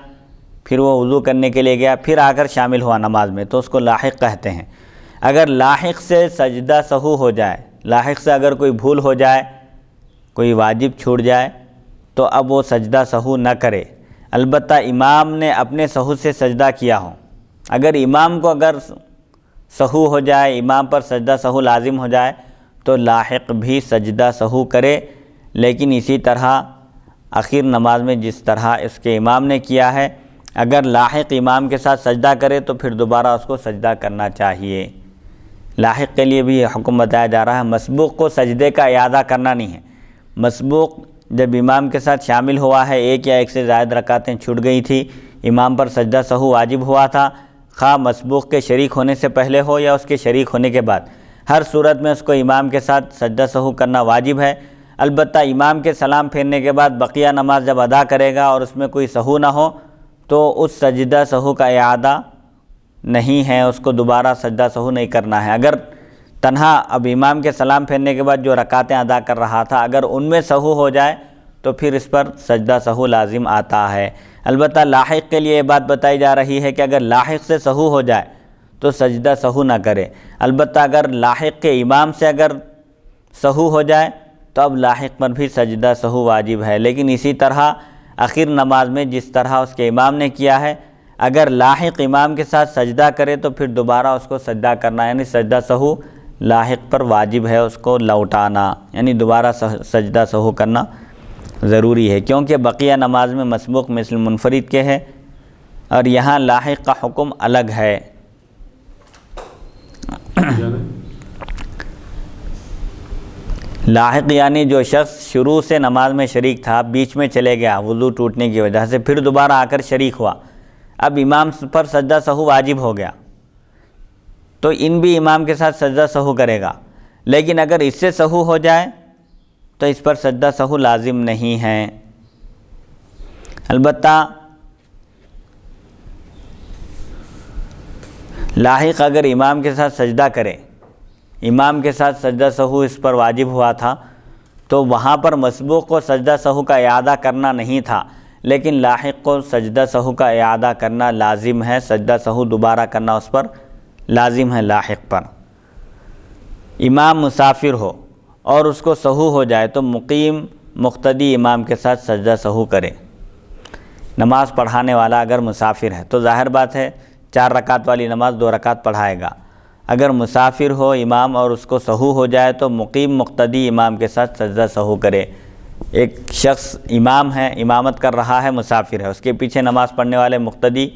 پھر وہ وضو کرنے کے لیے گیا، پھر آ کر شامل ہوا نماز میں، تو اس کو لاحق کہتے ہیں۔ اگر لاحق سے سجدہ سہو ہو جائے، لاحق سے اگر کوئی بھول ہو جائے، کوئی واجب چھوٹ جائے تو اب وہ سجدہ سہو نہ کرے، البتہ امام نے اپنے سہو سے سجدہ کیا ہو۔ اگر امام کو اگر سہو ہو جائے، امام پر سجدہ سہو لازم ہو جائے تو لاحق بھی سجدہ سہو کرے، لیکن اسی طرح آخر نماز میں جس طرح اس کے امام نے کیا ہے، اگر لاحق امام کے ساتھ سجدہ کرے تو پھر دوبارہ اس کو سجدہ کرنا چاہیے۔ لاحق کے لیے بھی یہ حکم بتایا جا رہا ہے، مسبوق کو سجدے کا اعادہ کرنا نہیں ہے۔ مسبوق جب امام کے ساتھ شامل ہوا ہے، ایک یا ایک سے زائد رکعتیں چھوٹ گئی تھی، امام پر سجدہ سہو واجب ہوا تھا، خواہ مسبوق کے شریک ہونے سے پہلے ہو یا اس کے شریک ہونے کے بعد، ہر صورت میں اس کو امام کے ساتھ سجدہ سہو کرنا واجب ہے۔ البتہ امام کے سلام پھیرنے کے بعد بقیہ نماز جب ادا کرے گا اور اس میں کوئی سہو نہ ہو تو اس سجدہ سہو کا اعادہ نہیں ہے، اس کو دوبارہ سجدہ سہو نہیں کرنا ہے۔ اگر تنہا اب امام کے سلام پھیرنے کے بعد جو رکعتیں ادا کر رہا تھا، اگر ان میں سہو ہو جائے تو پھر اس پر سجدہ سہو لازم آتا ہے۔ البتہ لاحق کے لیے یہ بات بتائی جا رہی ہے کہ اگر لاحق سے سہو ہو جائے تو سجدہ سہو نہ کرے، البتہ اگر لاحق کے امام سے اگر سہو ہو جائے تو اب لاحق پر بھی سجدہ سہو واجب ہے، لیکن اسی طرح آخر نماز میں جس طرح اس کے امام نے کیا ہے، اگر لاحق امام کے ساتھ سجدہ کرے تو پھر دوبارہ اس کو سجدہ کرنا، یعنی سجدہ سہو لاحق پر واجب ہے، اس کو لوٹانا، یعنی دوبارہ سجدہ سہو کرنا ضروری ہے، کیونکہ بقیہ نماز میں مسبوق مثل منفرد کے ہے اور یہاں لاحق کا حکم الگ ہے۔ لاحق یعنی جو شخص شروع سے نماز میں شریک تھا، بیچ میں چلے گیا وضو ٹوٹنے کی وجہ سے، پھر دوبارہ آ کر شریک ہوا، اب امام پر سجدہ سہو واجب ہو گیا تو ان بھی امام کے ساتھ سجدہ سہو کرے گا، لیکن اگر اس سے سہو ہو جائے تو اس پر سجدہ سہو لازم نہیں ہے۔ البتہ لاحق اگر امام کے ساتھ سجدہ کرے، امام کے ساتھ سجدہ سہو اس پر واجب ہوا تھا تو وہاں پر مسبوق کو سجدہ سہو کا اعادہ کرنا نہیں تھا، لیکن لاحق کو سجدہ سہو کا اعادہ کرنا لازم ہے، سجدہ سہو دوبارہ کرنا اس پر لازم ہے لاحق پر۔ امام مسافر ہو اور اس کو سہو ہو جائے تو مقیم مقتدی امام کے ساتھ سجدہ سہو کرے۔ نماز پڑھانے والا اگر مسافر ہے تو ظاہر بات ہے 4 رکعت والی نماز 2 رکعت پڑھائے گا، اگر مسافر ہو امام اور اس کو سہو ہو جائے تو مقیم مقتدی امام کے ساتھ سجدہ سہو کرے۔ ایک شخص امام ہے، امامت کر رہا ہے، مسافر ہے، اس کے پیچھے نماز پڑھنے والے مقتدی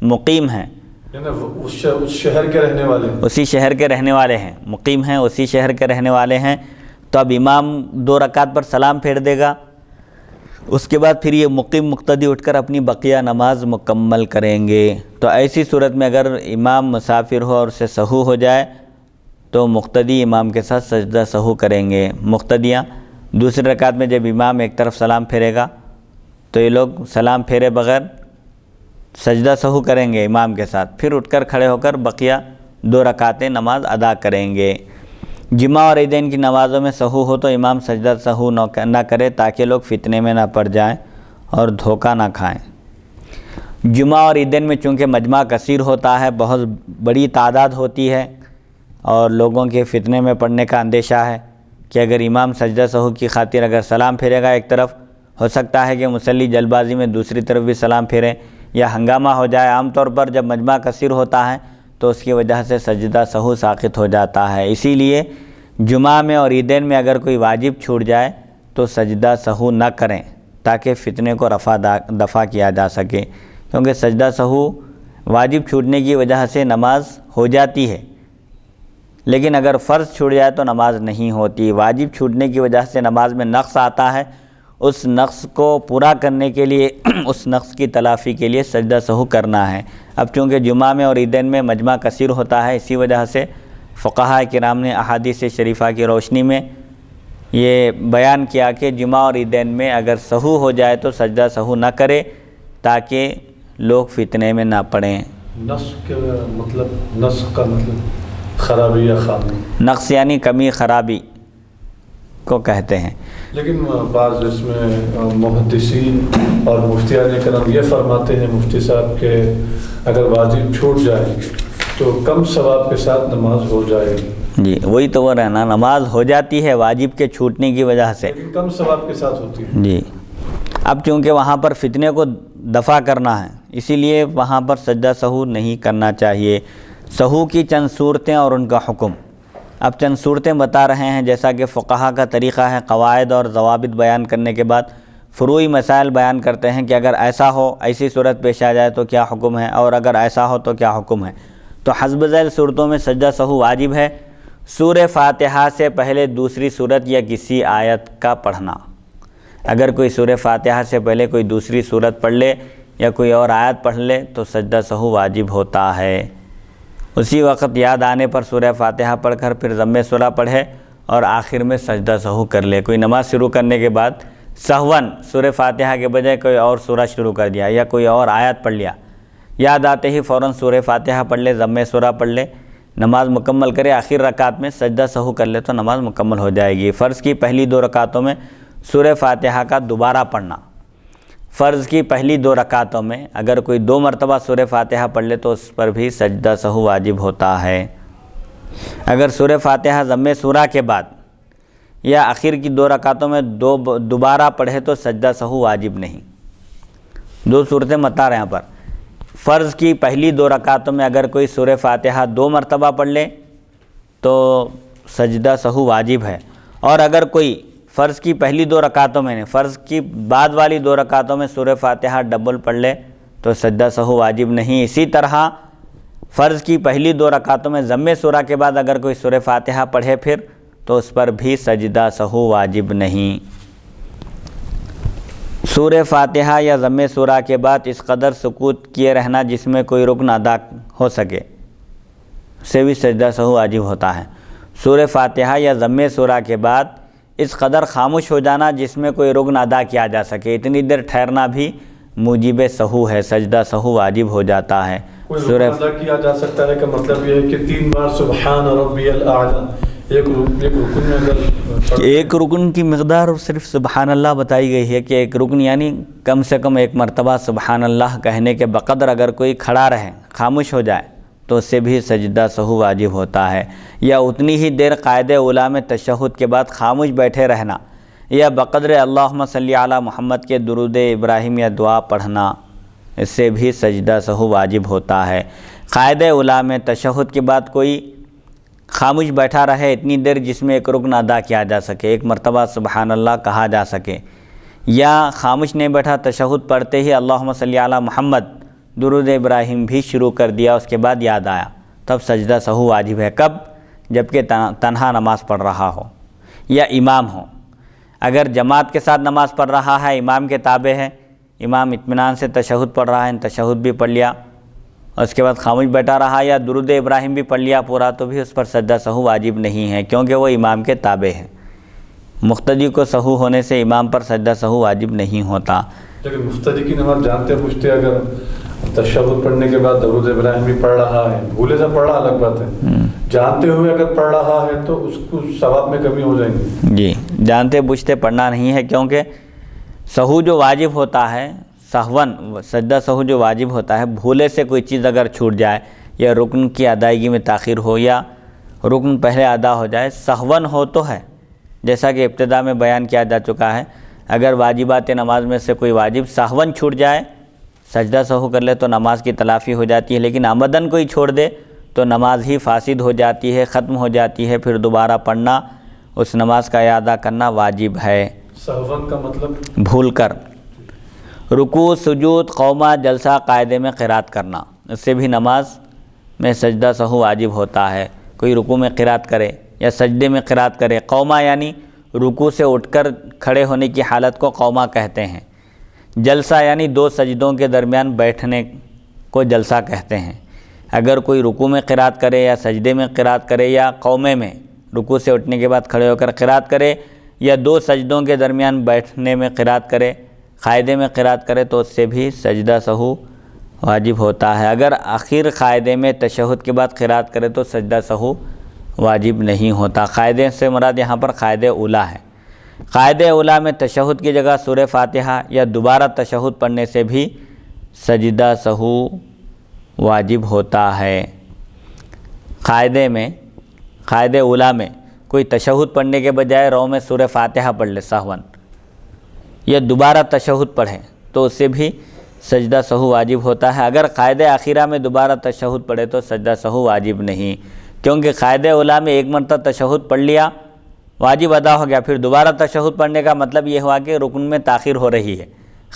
مقیم ہیں، یعنی اس شہر کے رہنے والے ہیں، اسی شہر کے رہنے والے ہیں، مقیم ہیں، اسی شہر کے رہنے والے ہیں، تو اب امام 2 رکعت پر سلام پھیر دے گا، اس کے بعد پھر یہ مقیم مقتدی اٹھ کر اپنی بقیہ نماز مکمل کریں گے۔ تو ایسی صورت میں اگر امام مسافر ہو اور اسے سہو ہو جائے تو مقتدی امام کے ساتھ سجدہ سہو کریں گے۔ مقتدیاں دوسری رکعت میں جب امام ایک طرف سلام پھیرے گا تو یہ لوگ سلام پھیرے بغیر سجدہ سہو کریں گے امام کے ساتھ، پھر اٹھ کر کھڑے ہو کر بقیہ 2 رکعتیں نماز ادا کریں گے۔ جمعہ اور عیدین کی نمازوں میں سہو ہو تو امام سجدہ سہو نہ کرے تاکہ لوگ فتنے میں نہ پڑ جائیں اور دھوکہ نہ کھائیں۔ جمعہ اور عیدین میں چونکہ مجمع کثیر ہوتا ہے، بہت بڑی تعداد ہوتی ہے اور لوگوں کے فتنے میں پڑنے کا اندیشہ ہے کہ اگر امام سجدہ سہو کی خاطر اگر سلام پھیرے گا ایک طرف، ہو سکتا ہے کہ مصلی جلد بازی میں دوسری طرف بھی سلام پھیریں یا ہنگامہ ہو جائے۔ عام طور پر جب مجمع کثیر ہوتا ہے تو اس کی وجہ سے سجدہ سہو ساقط ہو جاتا ہے، اسی لیے جمعہ میں اور عیدین میں اگر کوئی واجب چھوٹ جائے تو سجدہ سہو نہ کریں تاکہ فتنے کو دفع کیا جا سکے، کیونکہ سجدہ سہو واجب چھوٹنے کی وجہ سے نماز ہو جاتی ہے، لیکن اگر فرض چھوٹ جائے تو نماز نہیں ہوتی۔ واجب چھوٹنے کی وجہ سے نماز میں نقص آتا ہے، اس نقص کو پورا کرنے کے لیے اس نقص کی تلافی کے لیے سجدہ سہو کرنا ہے۔ اب چونکہ جمعہ میں اور عیدین میں مجمع کثیر ہوتا ہے، اسی وجہ سے فقہاء کرام نے احادیث شریفہ کی روشنی میں یہ بیان کیا کہ جمعہ اور عیدین میں اگر سہو ہو جائے تو سجدہ سہو نہ کرے تاکہ لوگ فتنے میں نہ پڑیں۔ نسخ کا مطلب خرابی یا خامی، نقص یعنی کمی خرابی کو کہتے ہیں۔ لیکن بعض اس میں محدثین اور مفتیان کرام یہ فرماتے ہیں مفتی صاحب کہ اگر واجب چھوٹ جائے تو کم ثواب کے ساتھ نماز ہو جائے گی۔ جی وہی تو وہ رہنا، نماز ہو جاتی ہے واجب کے چھوٹنے کی وجہ سے، لیکن کم ثواب کے ساتھ ہوتی ہے۔ جی اب چونکہ وہاں پر فتنے کو دفع کرنا ہے اسی لیے وہاں پر سجدہ سہو نہیں کرنا چاہیے۔ سہو کی چند صورتیں اور ان کا حکم، اب چند صورتیں بتا رہے ہیں، جیسا کہ فقہا کا طریقہ ہے قواعد اور ضوابط بیان کرنے کے بعد فروعی مسائل بیان کرتے ہیں کہ اگر ایسا ہو، ایسی صورت پیش آ جائے تو کیا حکم ہے، اور اگر ایسا ہو تو کیا حکم ہے۔ تو حسب ذیل صورتوں میں سجدہ سہو واجب ہے۔ سورہ فاتحہ سے پہلے دوسری صورت یا کسی آیت کا پڑھنا، اگر کوئی سورہ فاتحہ سے پہلے کوئی دوسری صورت پڑھ لے یا کوئی اور آیت پڑھ لے تو سجدہ سہو واجب ہوتا ہے۔ اسی وقت یاد آنے پر سورہ فاتحہ پڑھ کر پھر ضم سورہ پڑھے اور آخر میں سجدہ سہو کر لے۔ کوئی نماز شروع کرنے کے بعد سہون سورہ فاتحہ کے بجائے کوئی اور سورہ شروع کر دیا یا کوئی اور آیت پڑھ لیا، یاد آتے ہی فوراً سورہ فاتحہ پڑھ لے، ضم سورہ پڑھ لے، نماز مکمل کرے، آخر رکعت میں سجدہ سہو کر لے تو نماز مکمل ہو جائے گی۔ فرض کی پہلی 2 رکعتوں میں سورہ فاتحہ کا دوبارہ پڑھنا، فرض کی پہلی 2 رکعتوں میں اگر کوئی 2 مرتبہ سورہ فاتحہ پڑھ لے تو اس پر بھی سجدہ سہو واجب ہوتا ہے۔ اگر سورہ فاتحہ ضم سورہ کے بعد یا آخر کی 2 رکعتوں میں دوبارہ پڑھے تو سجدہ سہو واجب نہیں۔ 2 صورتیں بتا رہے ہیں یہاں پر۔ فرض کی پہلی 2 رکعتوں میں اگر کوئی سورہ فاتحہ 2 مرتبہ پڑھ لے تو سجدہ سہو واجب ہے، اور اگر کوئی فرض کی پہلی 2 رکعتوں میں فرض کی بعد والی 2 رکعتوں میں سورہ فاتحہ ڈبل پڑھ لے تو سجدہ سہو واجب نہیں۔ اسی طرح فرض کی پہلی 2 رکعتوں میں ضم سورہ کے بعد اگر کوئی سورہ فاتحہ پڑھے پھر تو اس پر بھی سجدہ سہو واجب نہیں۔ سورہ فاتحہ یا ضم سورہ کے بعد اس قدر سکوت کیے رہنا جس میں کوئی رکن ادا ہو سکے، سے بھی سجدہ سہو واجب ہوتا ہے۔ سورہ فاتحہ یا ضم سورہ کے بعد اس قدر خاموش ہو جانا جس میں کوئی رکن ادا کیا جا سکے، اتنی دیر ٹھہرنا بھی موجب سہو ہے، سجدہ سہو واجب ہو جاتا ہے۔ کوئی رکن ادا کیا جا سکتا ہے کہ مطلب یہ ہے کہ 3 بار سبحان ربی الاعلی، ایک رکن میں اگر ایک رکن کی مقدار صرف سبحان اللہ بتائی گئی ہے کہ ایک رکن یعنی کم سے کم 1 مرتبہ سبحان اللہ کہنے کے بقدر اگر کوئی کھڑا رہے، خاموش ہو جائے تو اس سے بھی سجدہ سہو واجب ہوتا ہے، یا اتنی ہی دیر قاعدہ اولیٰ میں تشہد کے بعد خاموش بیٹھے رہنا، یا بقدر اللہم صلی علی محمد کے درود ابراہیم یا دعا پڑھنا، اس سے بھی سجدہ سہو واجب ہوتا ہے۔ قاعدہ اولیٰ میں تشہد کے بعد کوئی خاموش بیٹھا رہے اتنی دیر جس میں ایک رکن ادا کیا جا سکے، ایک مرتبہ سبحان اللہ کہا جا سکے، یا خاموش نہیں بیٹھا، تشہد پڑھتے ہی اللہم صلی علی محمد درود ابراہیم بھی شروع کر دیا، اس کے بعد یاد آیا، تب سجدہ سہو واجب ہے۔ کب؟ جبکہ تنہا نماز پڑھ رہا ہو یا امام ہو۔ اگر جماعت کے ساتھ نماز پڑھ رہا ہے، امام کے تابع ہے، امام اطمینان سے تشہد پڑھ رہا ہے، تشہد بھی پڑھ لیا، اور اس کے بعد خاموش بیٹھا رہا یا درود ابراہیم بھی پڑھ لیا پورا، تو بھی اس پر سجدہ سہو واجب نہیں ہے، کیونکہ وہ امام کے تابع ہے۔ مقتدی کو سہو ہونے سے امام پر سجدہ سہو واجب نہیں ہوتا۔ لیکن مقتدی کی نماز جانتے پوچھتے اگر تشہد پڑھنے کے بعد درود ابراہیم بھی پڑھ رہا ہے، بھولے سے پڑھا الگ بات ہے، جانتے ہوئے اگر پڑھ رہا ہے تو اس کو ثواب میں کمی ہو جائیں گی۔ جی، جانتے بوجھتے پڑھنا نہیں ہے، کیونکہ سہو جو واجب ہوتا ہے، سہون سجدہ سہو جو واجب ہوتا ہے، بھولے سے کوئی چیز اگر چھوٹ جائے یا رکن کی ادائیگی میں تاخیر ہو یا رکن پہلے ادا ہو جائے، سہون ہو تو ہے، جیسا کہ ابتدا میں بیان کیا جا چکا ہے، اگر واجبات نماز میں سے کوئی واجب سہون چھوٹ جائے، سجدہ سہو کر لے تو نماز کی تلافی ہو جاتی ہے، لیکن عمدن کوئی چھوڑ دے تو نماز ہی فاسد ہو جاتی ہے، ختم ہو جاتی ہے، پھر دوبارہ پڑھنا، اس نماز کا اعادہ کرنا واجب ہے۔ سہون کا مطلب بھول کر رکوع، سجود، قومہ، جلسہ، قاعدے میں قرات کرنا، اس سے بھی نماز میں سجدہ سہو واجب ہوتا ہے۔ کوئی رکوع میں قرات کرے یا سجدے میں قرات کرے، قومہ یعنی رکوع سے اٹھ کر کھڑے ہونے کی حالت کو قومہ کہتے ہیں۔ جلسہ یعنی دو سجدوں کے درمیان بیٹھنے کو جلسہ کہتے ہیں۔ اگر کوئی رکوع میں قرات کرے یا سجدے میں قرات کرے یا قومے میں رکوع سے اٹھنے کے بعد کھڑے ہو کر قرات کرے یا دو سجدوں کے درمیان بیٹھنے میں قرات کرے، قاعدے میں قرات کرے، تو اس سے بھی سجدہ سہو واجب ہوتا ہے۔ اگر آخر قاعدے میں تشہد کے بعد قرات کرے تو سجدہ سہو واجب نہیں ہوتا۔ قاعدے سے مراد یہاں پر قاعدہ اولیٰ ہے۔ قاعدہ اولیٰ میں تشہد کی جگہ سورہ فاتحہ یا دوبارہ تشہد پڑھنے سے بھی سجدہ سہو واجب ہوتا ہے۔ قاعدہ اولیٰ میں کوئی تشہد پڑھنے کے بجائے رو میں سورہ فاتحہ پڑھ لے سہون، یا دوبارہ تشہد پڑھے تو اس سے بھی سجدہ سہو واجب ہوتا ہے۔ اگر قاعدہ آخرہ میں دوبارہ تشہد پڑھے تو سجدہ سہو واجب نہیں، کیونکہ قاعدہ اولیٰ میں ایک مرتبہ تشہد پڑھ لیا، واجب ادا ہو گیا، پھر دوبارہ تشہد پڑھنے کا مطلب یہ ہوا کہ رکن میں تاخیر ہو رہی ہے۔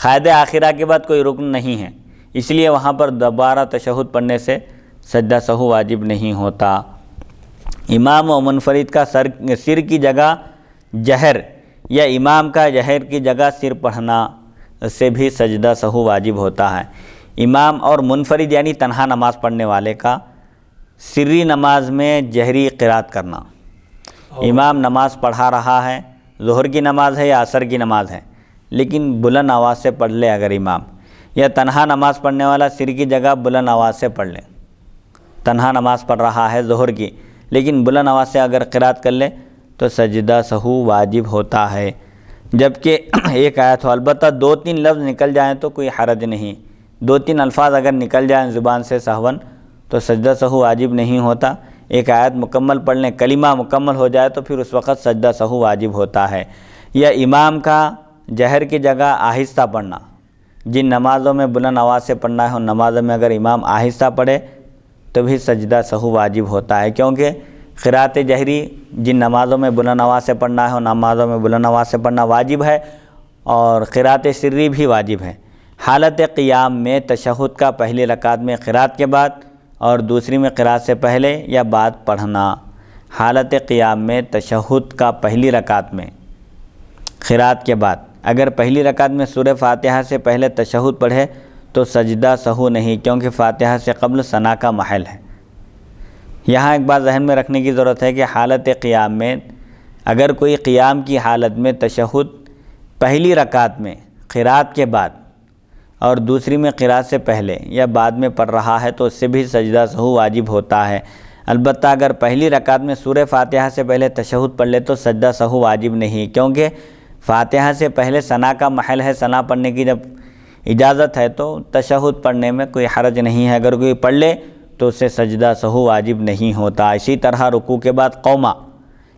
قاعدہ آخرہ کے بعد کوئی رکن نہیں ہے، اس لیے وہاں پر دوبارہ تشہد پڑھنے سے سجدہ سہو واجب نہیں ہوتا۔ امام و منفرد کا سر کی جگہ جہر یا امام کا جہر کی جگہ سر پڑھنا، اس سے بھی سجدہ سہو واجب ہوتا ہے۔ امام اور منفرد یعنی تنہا نماز پڑھنے والے کا سری نماز میں جہری قرات کرنا۔ امام نماز پڑھا رہا ہے، ظہر کی نماز ہے یا عصر کی نماز ہے، لیکن بلند آواز سے پڑھ لے اگر امام، یا تنہا نماز پڑھنے والا سر کی جگہ بلند آواز سے پڑھ لے، تنہا نماز پڑھ رہا ہے ظہر کی، لیکن بلند آواز سے اگر قرات کر لے تو سجدہ سہو واجب ہوتا ہے۔ جبکہ ایک آیت ہو، البتہ دو تین لفظ نکل جائیں تو کوئی حرج نہیں، دو تین الفاظ اگر نکل جائیں زبان سے سہون تو سجدہ سہو واجب نہیں ہوتا۔ ایک آیت مکمل پڑھ لیں، کلمہ مکمل ہو جائے تو پھر اس وقت سجدہ سہو واجب ہوتا ہے۔ یا امام کا جہر کی جگہ آہستہ پڑھنا، جن نمازوں میں بلند آواز سے پڑھنا ہے ان نمازوں میں اگر امام آہستہ پڑھے تو بھی سجدہ سہو واجب ہوتا ہے، کیونکہ قرات جہری جن نمازوں میں بلند آواز سے پڑھنا ہے ان نمازوں میں بلند آواز سے پڑھنا واجب ہے، اور قرات سری بھی واجب ہے۔ حالت قیام میں تشہد کا پہلی رکعت میں قرات کے بعد اور دوسری میں قرات سے پہلے یا بعد پڑھنا۔ حالت قیام میں تشہد کا پہلی رکعت میں قرات کے بعد اگر پہلی رکعت میں سورہ فاتحہ سے پہلے تشہد پڑھے تو سجدہ سہو نہیں، کیونکہ فاتحہ سے قبل ثنا کا محل ہے۔ یہاں ایک بات ذہن میں رکھنے کی ضرورت ہے کہ حالت قیام میں اگر کوئی قیام کی حالت میں تشہد پہلی رکعت میں قرات کے بعد اور دوسری میں قرات سے پہلے یا بعد میں پڑھ رہا ہے تو اس سے بھی سجدہ سہو واجب ہوتا ہے۔ البتہ اگر پہلی رکعت میں سورہ فاتحہ سے پہلے تشہد پڑھ لے تو سجدہ سہو واجب نہیں، کیونکہ فاتحہ سے پہلے ثنا کا محل ہے، ثنا پڑھنے کی جب اجازت ہے تو تشہد پڑھنے میں کوئی حرج نہیں ہے، اگر کوئی پڑھ لے تو اسے سجدہ سہو واجب نہیں ہوتا۔ اسی طرح رکوع کے بعد قومہ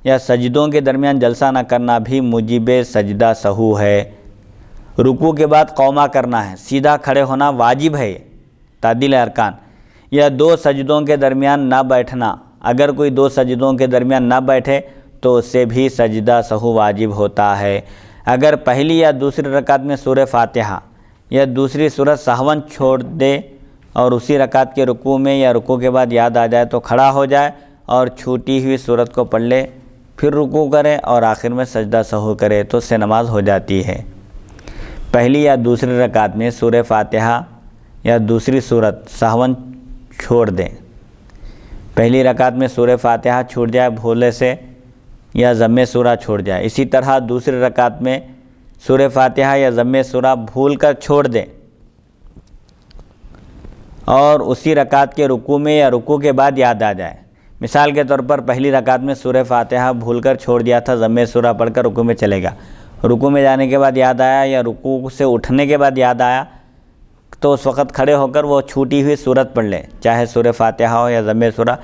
یا سجدوں کے درمیان جلسہ نہ کرنا بھی موجب سجدہ سہو ہے۔ رکوع کے بعد قومہ کرنا ہے، سیدھا کھڑے ہونا واجب ہے، تعدیل ارکان، یا دو سجدوں کے درمیان نہ بیٹھنا اگر کوئی دو سجدوں کے درمیان نہ بیٹھے تو اس سے بھی سجدہ سہو واجب ہوتا ہے۔ اگر پہلی یا دوسری رکعت میں سورہ فاتحہ یا دوسری سورت سہون چھوڑ دے اور اسی رکعت کے رکوع میں یا رکوع کے بعد یاد آ جائے تو کھڑا ہو جائے اور چھوٹی ہوئی سورت کو پڑھ لے، پھر رکوع کرے اور آخر میں سجدہ سہو کرے تو اس سے نماز ہو جاتی ہے۔ پہلی یا دوسری رکعت میں سورہ فاتحہ یا دوسری سورت سہون چھوڑ دیں۔ پہلی رکعت میں سورہ فاتحہ چھوٹ جائے بھولے سے یا ضم سورہ چھوڑ جائے، اسی طرح دوسری رکعت میں سورہ فاتحہ یا ضم سورہ بھول کر چھوڑ دیں اور اسی رکعت کے رکوع میں یا رکوع کے بعد یاد آ جائے۔ مثال کے طور پر پہلی رکعت میں سورہ فاتحہ بھول کر چھوڑ دیا تھا، ضم سورہ پڑھ کر رکوع میں چلے گا، رکوع میں جانے کے بعد یاد آیا یا رکوع سے اٹھنے کے بعد یاد آیا تو اس وقت کھڑے ہو کر وہ چھوٹی ہوئی سورت پڑھ لیں، چاہے سورہ فاتحہ ہو یا ضم سورہ،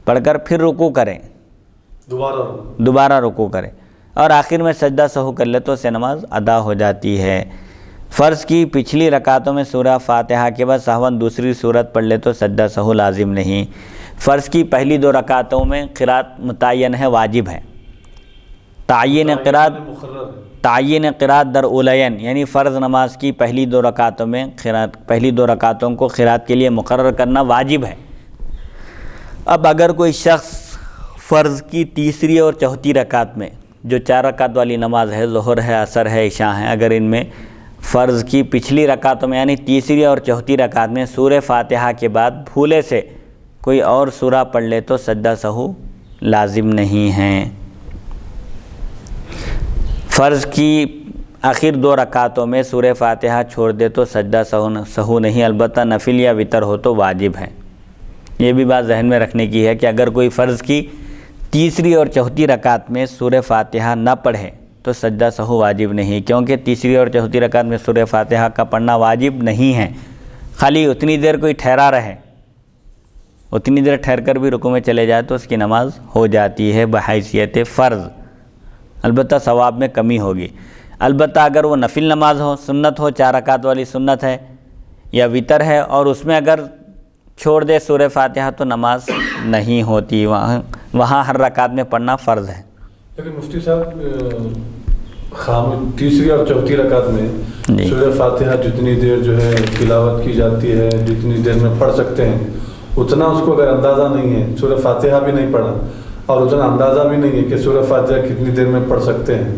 پڑھ کر پھر رکوع کریں، دوبارہ رکوع کریں اور آخر میں سجدہ سہو کر لے تو اس سے نماز ادا ہو جاتی ہے۔ فرض کی پچھلی رکعتوں میں سورہ فاتحہ کے بعد سہون دوسری سورت پڑھ لے تو سجدہ سہو لازم نہیں۔ فرض کی پہلی دو رکعتوں میں قرات متعین ہے، واجب ہے۔ تعین قرات در اولین یعنی فرض نماز کی پہلی دو رکعتوں میں پہلی دو رکعتوں کو قرات کے لیے مقرر کرنا واجب ہے۔ اب اگر کوئی شخص فرض کی تیسری اور چوتھی رکعت میں، جو 4 رکعت والی نماز ہے، ظہر ہے، عصر ہے، عشاء ہے، اگر ان میں فرض کی پچھلی رکعتوں میں یعنی تیسری اور چوتھی رکعت میں سورہ فاتحہ کے بعد بھولے سے کوئی اور سورہ پڑھ لے تو سجدہ سہو لازم نہیں ہے۔ فرض کی آخر 2 رکعتوں میں سورہ فاتحہ چھوڑ دے تو سجدہ سہو نہیں، البتہ نفل یا وتر ہو تو واجب ہے۔ یہ بھی بات ذہن میں رکھنے کی ہے کہ اگر کوئی فرض کی تیسری اور چوتھی رکعت میں سورہ فاتحہ نہ پڑھے تو سجدہ سہو واجب نہیں، کیونکہ تیسری اور چوتھی رکعت میں سورہ فاتحہ کا پڑھنا واجب نہیں ہے۔ خالی اتنی دیر کوئی ٹھہرا رہے، اتنی دیر ٹھہر کر بھی رکوع میں چلے جائے تو اس کی نماز ہو جاتی ہے بحیثیت فرض، البتہ ثواب میں کمی ہوگی۔ البتہ اگر وہ نفل نماز ہو، سنت ہو، 4 رکعت والی سنت ہے یا وتر ہے اور اس میں اگر چھوڑ دے سورہ فاتحہ تو نماز نہیں ہوتی، وہاں ہر رکعت میں پڑھنا فرض ہے۔ لیکن مفتی صاحب تیسری اور چوتھی رکعت میں سورہ فاتحہ جتنی دیر جو ہے تلاوت کی جاتی ہے، جتنی دیر میں پڑھ سکتے ہیں، اتنا اس کو اگر اندازہ نہیں ہے، سورہ فاتحہ بھی نہیں پڑھا اور اتنا اندازہ بھی نہیں ہے کہ سورہ فاتحہ کتنی دیر میں پڑھ سکتے ہیں،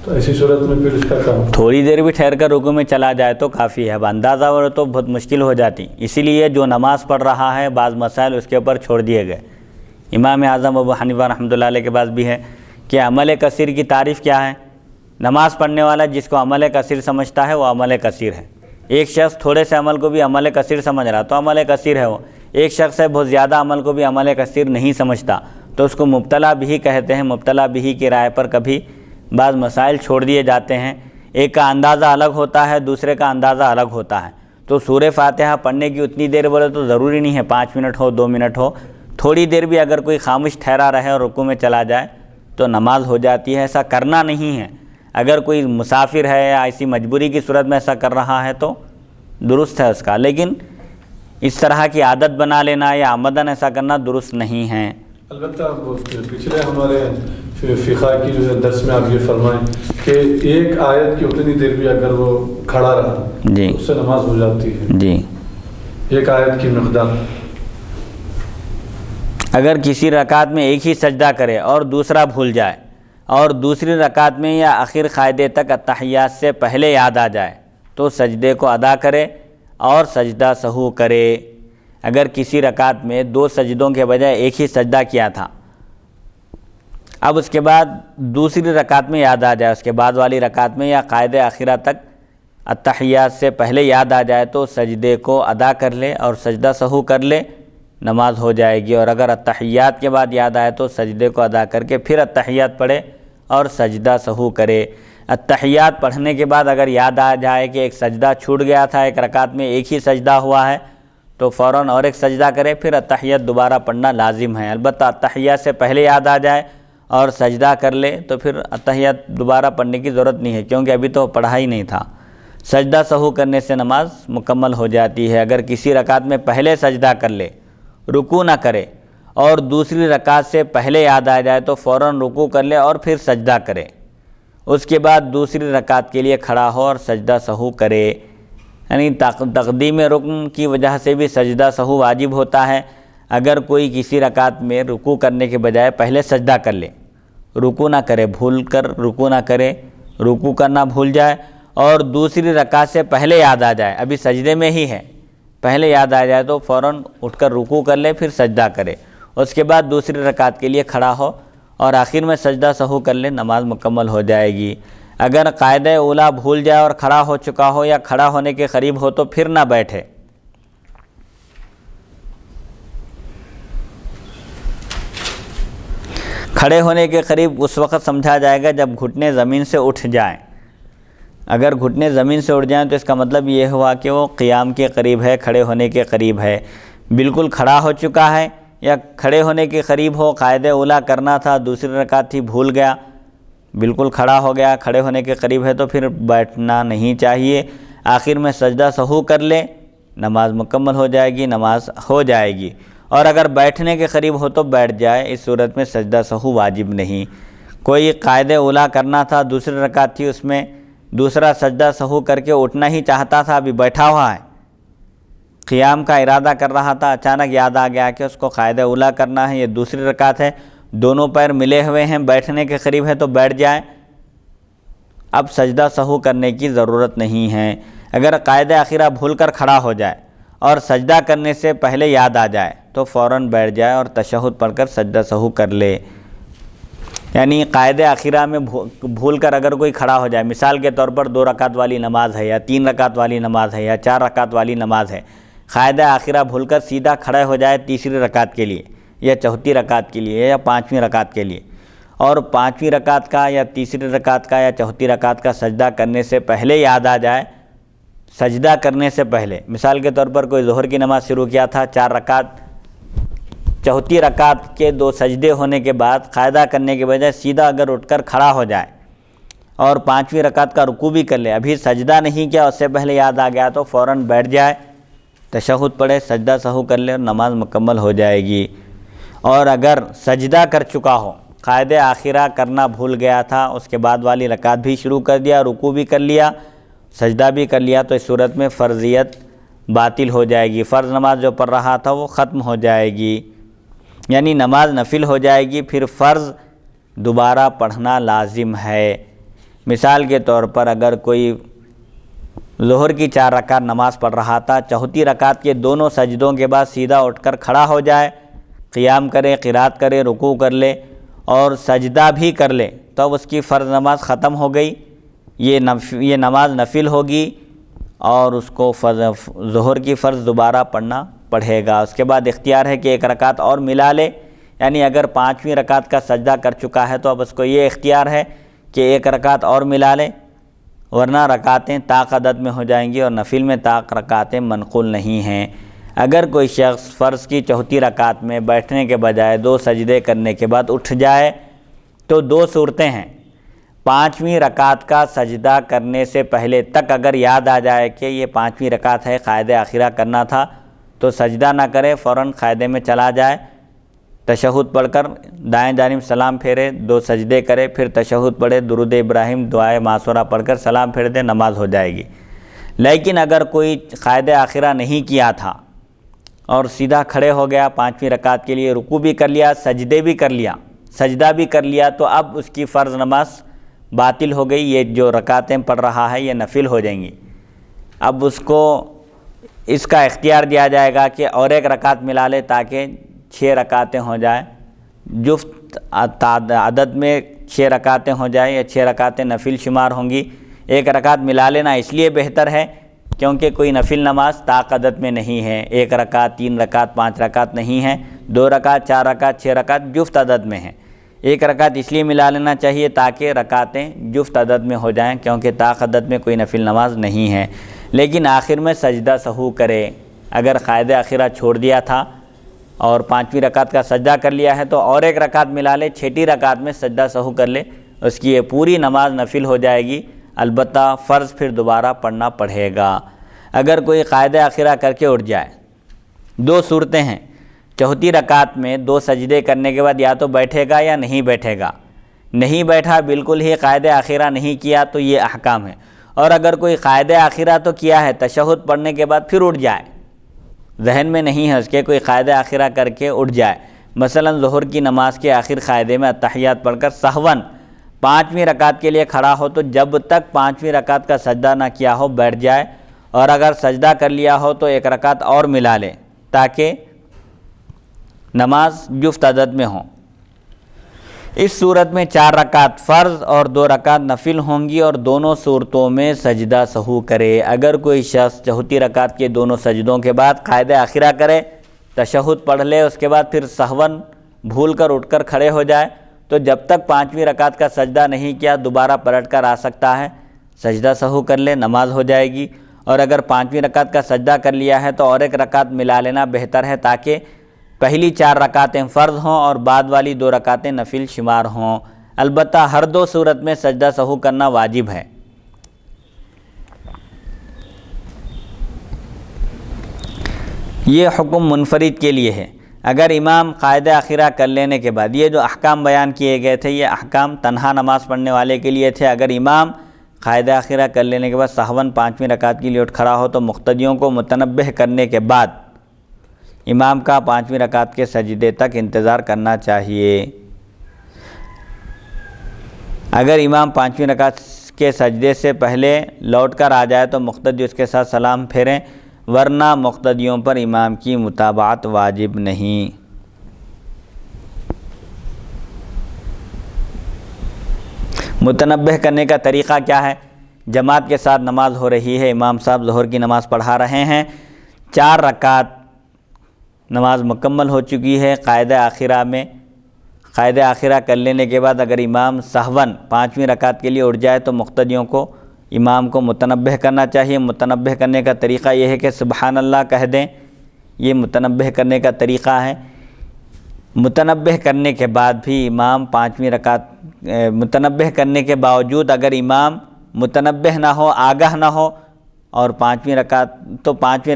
تو ایسی صورت میں پھر اس کا کام تھوڑی دیر بھی ٹھہر کر رکوع میں چلا جائے تو کافی ہے، اب اندازہ ہو تو بہت مشکل ہو جاتی، اسی لیے جو نماز پڑھ رہا ہے بعض مسائل اس کے اوپر چھوڑ دیے گئے۔ امام اعظم ابو حنیفہ رحمۃ اللہ علیہ کے پاس بھی ہے کہ عمل کثیر کی تعریف کیا ہے؟ نماز پڑھنے والا جس کو عمل کثیر سمجھتا ہے وہ عمل کثیر ہے۔ ایک شخص تھوڑے سے عمل کو بھی عمل کثیر سمجھ رہا تو عمل کثیر ہے وہ، ایک شخص ہے بہت زیادہ عمل کو بھی عمل کثیر نہیں سمجھتا تو اس کو مبتلا بھی کہتے ہیں۔ مبتلا بھی کی رائے پر کبھی بعض مسائل چھوڑ دیے جاتے ہیں، ایک کا اندازہ الگ ہوتا ہے، دوسرے کا اندازہ الگ ہوتا ہے، تو سورہ فاتحہ پڑھنے کی اتنی دیر بولے تو ضروری نہیں ہے 5 منٹ ہو 2 منٹ ہو، تھوڑی دیر بھی اگر کوئی خاموش ٹھہرا رہے اور رکوع میں چلا جائے تو نماز ہو جاتی ہے۔ ایسا کرنا نہیں ہے، اگر کوئی مسافر ہے یا ایسی مجبوری کی صورت میں ایسا کر رہا ہے تو درست ہے اس کا، لیکن اس طرح کی عادت بنا لینا یا عمدن ایسا کرنا درست نہیں ہے۔ البتہ پچھلے ہمارے فقہ کی جو ہے درس میں آپ یہ فرمائیں کہ ایک آیت کی اتنی دیر بھی اگر وہ کھڑا رہا جی اس سے نماز ہو جاتی ہے، جی ایک آیت کی مقدار۔ اگر کسی رکعت میں ایک ہی سجدہ کرے اور دوسرا بھول جائے اور دوسری رکعت میں یا آخر قاعدے تک اتحیات سے پہلے یاد آ جائے تو سجدے کو ادا کرے اور سجدہ سہو کرے۔ اگر کسی رکعت میں 2 سجدوں کے بجائے ایک ہی سجدہ کیا تھا، اب اس کے بعد دوسری رکعت میں یاد آ جائے، اس کے بعد والی رکعت میں یا قاعدہ آخرہ تک اتحیات سے پہلے یاد آ جائے تو سجدے کو ادا کر لے اور سجدہ سہو کر لے، نماز ہو جائے گی۔ اور اگر اتحیات کے بعد یاد آئے تو سجدے کو ادا کر کے پھر اتحیات پڑھے اور سجدہ سہو کرے۔ اتحیات پڑھنے کے بعد اگر یاد آ جائے کہ ایک سجدہ چھوٹ گیا تھا، ایک رکعت میں ایک ہی سجدہ ہوا ہے تو فوراً اور ایک سجدہ کرے، پھر اتحیات دوبارہ پڑھنا لازم ہے۔ البتہ اتحیات سے پہلے یاد آ جائے اور سجدہ کر لے تو پھر اتحیات دوبارہ پڑھنے کی ضرورت نہیں ہے، کیونکہ ابھی تو پڑھا ہی نہیں تھا۔ سجدہ سہو کرنے سے نماز مکمل ہو جاتی ہے۔ اگر کسی رکعت میں پہلے سجدہ کر لے، رکوع نہ کرے اور دوسری رکعت سے پہلے یاد آ جائے تو فوراً رکوع کر لے اور پھر سجدہ کرے، اس کے بعد دوسری رکعت کے لیے کھڑا ہو اور سجدہ سہو کرے۔ یعنی تقدیم رکن کی وجہ سے بھی سجدہ سہو واجب ہوتا ہے۔ اگر کوئی کسی رکعت میں رکوع کرنے کے بجائے پہلے سجدہ کر لے، رکوع نہ کرے، بھول کر رکوع نہ کرے، رکوع کرنا بھول جائے اور دوسری رکعت سے پہلے یاد آ جائے، ابھی سجدے میں ہی ہے، پہلے یاد آ جائے تو فوراً اٹھ کر رکوع کر لے، پھر سجدہ کرے، اس کے بعد دوسری رکعت کے لیے کھڑا ہو اور آخر میں سجدہ سہو کر لے، نماز مکمل ہو جائے گی۔ اگر قاعدہ اولیٰ بھول جائے اور کھڑا ہو چکا ہو یا کھڑا ہونے کے قریب ہو تو پھر نہ بیٹھے۔ کھڑے ہونے کے قریب اس وقت سمجھا جائے گا جب گھٹنے زمین سے اٹھ جائیں۔ اگر گھٹنے زمین سے اٹھ جائیں تو اس کا مطلب یہ ہوا کہ وہ قیام کے قریب ہے، کھڑے ہونے کے قریب ہے، بالکل کھڑا ہو چکا ہے یا کھڑے ہونے کے قریب ہو، قاعدہ اولیٰ کرنا تھا، دوسری رکعت تھی، بھول گیا، بالکل کھڑا ہو گیا، کھڑے ہونے کے قریب ہے تو پھر بیٹھنا نہیں چاہیے، آخر میں سجدہ سہو کر لے، نماز مکمل ہو جائے گی، نماز ہو جائے گی۔ اور اگر بیٹھنے کے قریب ہو تو بیٹھ جائے، اس صورت میں سجدہ سہو واجب نہیں۔ کوئی قاعدہ اولیٰ کرنا تھا، دوسری رکعت تھی، اس میں دوسرا سجدہ سہو کر کے اٹھنا ہی چاہتا تھا، ابھی بیٹھا ہوا ہے، قیام کا ارادہ کر رہا تھا، اچانک یاد آ گیا کہ اس کو قاعدہ اولیٰ کرنا ہے، یہ دوسری رکعت ہے، دونوں پیر ملے ہوئے ہیں، بیٹھنے کے قریب ہے تو بیٹھ جائے، اب سجدہ سہو کرنے کی ضرورت نہیں ہے۔ اگر قاعدہ اخیرہ بھول کر کھڑا ہو جائے اور سجدہ کرنے سے پہلے یاد آ جائے تو فوراً بیٹھ جائے اور تشہد پڑھ کر سجدہ سہو کر لے۔ یعنی قاعدہ اخیرہ میں بھول کر اگر کوئی کھڑا ہو جائے، مثال کے طور پر 2 رکعت والی نماز ہے یا 3 رکعت والی نماز ہے یا 4 رکعت والی نماز ہے، قاعدہ اخیرہ بھول کر سیدھا کھڑے ہو جائے تیسری رکعت کے لیے یا چوتھی رکعت کے لیے یا 5ویں رکعت کے لیے، اور 5ویں رکعت کا یا تیسری رکعت کا یا چوتھی رکعت کا سجدہ کرنے سے پہلے یاد آ جائے، سجدہ کرنے سے پہلے، مثال کے طور پر کوئی ظہر کی نماز شروع کیا تھا، 4 رکعت، چوتھی رکعت کے 2 سجدے ہونے کے بعد قاعدہ کرنے کے بجائے سیدھا اگر اٹھ کر کھڑا ہو جائے اور 5ویں رکعت کا رکوع بھی کر لے، ابھی سجدہ نہیں کیا، اس سے پہلے یاد آ گیا تو فوراً بیٹھ جائے، تشہد پڑھے، سجدہ سہو کر لے اور نماز مکمل ہو جائے گی۔ اور اگر سجدہ کر چکا ہو، قاعدہ آخرہ کرنا بھول گیا تھا، اس کے بعد والی رکعت بھی شروع کر دیا، رکوع بھی کر لیا، سجدہ بھی کر لیا، تو اس صورت میں فرضیت باطل ہو جائے گی، فرض نماز جو پڑھ رہا تھا وہ ختم ہو جائے گی، یعنی نماز نفل ہو جائے گی، پھر فرض دوبارہ پڑھنا لازم ہے۔ مثال کے طور پر اگر کوئی ظہر کی 4 رکعت نماز پڑھ رہا تھا، چوتھی رکعت کے دونوں سجدوں کے بعد سیدھا اٹھ کر کھڑا ہو جائے، قیام کرے، قرات کرے، رکوع کر لے اور سجدہ بھی کر لے، تو اس کی فرض نماز ختم ہو گئی، یہ نماز نفل ہوگی اور اس کو ظہر کی فرض دوبارہ پڑھنا پڑھے گا۔ اس کے بعد اختیار ہے کہ 1 رکعت اور ملا لے، یعنی اگر 5ویں رکعت کا سجدہ کر چکا ہے تو اب اس کو یہ اختیار ہے کہ 1 رکعت اور ملا لے، ورنہ رکعتیں طاق عدد میں ہو جائیں گی اور نفل میں طاق رکعتیں منقول نہیں ہیں۔ اگر کوئی شخص فرض کی چوتھی رکعت میں بیٹھنے کے بجائے 2 سجدے کرنے کے بعد اٹھ جائے تو 2 صورتیں ہیں، 5ویں رکعت کا سجدہ کرنے سے پہلے تک اگر یاد آ جائے کہ یہ 5ویں رکعت ہے، قاعدہ آخرہ کرنا تھا، تو سجدہ نہ کرے، فوراً قاعدے میں چلا جائے، تشہد پڑھ کر دائیں جانب سلام پھیرے، 2 سجدے کرے، پھر تشہد پڑھے، درود ابراہیم دعائے معصورہ پڑھ کر سلام پھیر دے، نماز ہو جائے گی۔ لیکن اگر کوئی قاعدہ آخرہ نہیں کیا تھا اور سیدھا کھڑے ہو گیا 5ویں رکعت کے لیے، رکوع بھی کر لیا، سجدے بھی کر لیا، سجدہ بھی کر لیا، تو اب اس کی فرض نماز باطل ہو گئی، یہ جو رکعتیں پڑھ رہا ہے یہ نفل ہو جائیں گی۔ اب اس کو اس کا اختیار دیا جائے گا کہ اور 1 رکعت ملا لے تاکہ 6 رکعتیں ہو جائیں، جفت عدد میں 6 رکعتیں ہو جائیں یا 6 رکعتیں نفل شمار ہوں گی۔ 1 رکعت ملا لینا اس لیے بہتر ہے کیونکہ کوئی نفل نماز طاق عدد میں نہیں ہے، 1 رکعت، 3 رکعت، 5 رکعت نہیں ہے، 2 رکعت، 4 رکعت، 6 رکعت جفت عدد میں ہیں۔ 1 رکعت اس لیے ملا لینا چاہیے تاکہ رکعتیں جفت عدد میں ہو جائیں، کیونکہ طاق عدد میں کوئی نفل نماز نہیں ہے۔ لیکن آخر میں سجدہ سہو کرے، اگر قاعدہ آخرہ چھوڑ دیا تھا اور 5ویں رکعت کا سجدہ کر لیا ہے تو اور 1 رکعت ملا لے، 6ٹی رکعت میں سجدہ سہو کر لے، اس کی یہ پوری نماز نفل ہو جائے گی، البتہ فرض پھر دوبارہ پڑھنا پڑے گا۔ اگر کوئی قاعدہ آخرہ کر کے اٹھ جائے، 2 صورتیں ہیں چوتھی رکعت میں 2 سجدے کرنے کے بعد یا تو بیٹھے گا یا نہیں بیٹھے گا، نہیں بیٹھا بالکل ہی قائد آخرہ نہیں کیا تو یہ احکام ہے۔ اور اگر کوئی قائد آخرہ تو کیا ہے، تشہد پڑھنے کے بعد پھر اٹھ جائے، ذہن میں نہیں ہے اس کے، کوئی قائد آخرہ کر کے اٹھ جائے، مثلا ظہر کی نماز کے آخر قاعدے میں التحیات پڑھ کر سہون 5ویں رکعت کے لیے کھڑا ہو تو جب تک 5ویں رکعت کا سجدہ نہ کیا ہو بیٹھ جائے، اور اگر سجدہ کر لیا ہو تو 1 رکعت اور ملا لے تاکہ نماز جفت عدد میں ہو۔ اس صورت میں 4 رکعت فرض اور 2 رکعت نفل ہوں گی، اور دونوں صورتوں میں سجدہ سہو کرے۔ اگر کوئی شخص چوتھی رکعت کے دونوں سجدوں کے بعد قائد آخرہ کرے، تشہد پڑھ لے، اس کے بعد پھر سہون بھول کر اٹھ کر کھڑے ہو جائے، تو جب تک 5ویں رکعت کا سجدہ نہیں کیا دوبارہ پلٹ کر آ سکتا ہے، سجدہ سہو کر لے، نماز ہو جائے گی۔ اور اگر 5ویں رکعت کا سجدہ کر لیا ہے تو اور 1 رکعت ملا لینا بہتر ہے، تاکہ پہلی 4 رکعتیں فرض ہوں اور بعد والی 2 رکعتیں نفل شمار ہوں۔ البتہ ہر 2 صورت میں سجدہ سہو کرنا واجب ہے۔ یہ حکم منفرد کے لیے ہے۔ اگر امام قائد آخرہ کر لینے کے بعد، یہ جو احکام بیان کیے گئے تھے یہ احکام تنہا نماز پڑھنے والے کے لیے تھے، اگر امام قائد آخرہ کر لینے کے بعد سہون 5ویں رکعت کے لیے اٹھ کھڑا ہو تو مقتدیوں کو متنبہ کرنے کے بعد امام کا 5ویں رکعت کے سجدے تک انتظار کرنا چاہیے۔ اگر امام 5ویں رکعت کے سجدے سے پہلے لوٹ کر آ جائے تو مقتدی اس کے ساتھ سلام پھیریں، ورنہ مقتدیوں پر امام کی متابعت واجب نہیں۔ متنبہ کرنے کا طریقہ کیا ہے؟ جماعت کے ساتھ نماز ہو رہی ہے، امام صاحب ظہر کی نماز پڑھا رہے ہیں، 4 رکعت نماز مکمل ہو چکی ہے، قائد آخرہ کر لینے کے بعد اگر امام سہون 5ویں رکعت کے لیے اٹھ جائے تو مقتدیوں کو امام کو متنبہ کرنا چاہیے۔ متنبہ کرنے کا طریقہ یہ ہے کہ سبحان اللہ کہہ دیں، یہ متنبہ کرنے کا طریقہ ہے۔ متنبہ کرنے کے بعد بھی امام 5ویں رکعت متنبہ کرنے کے باوجود اگر امام متنبہ نہ ہو، آگاہ نہ ہو، اور 5ویں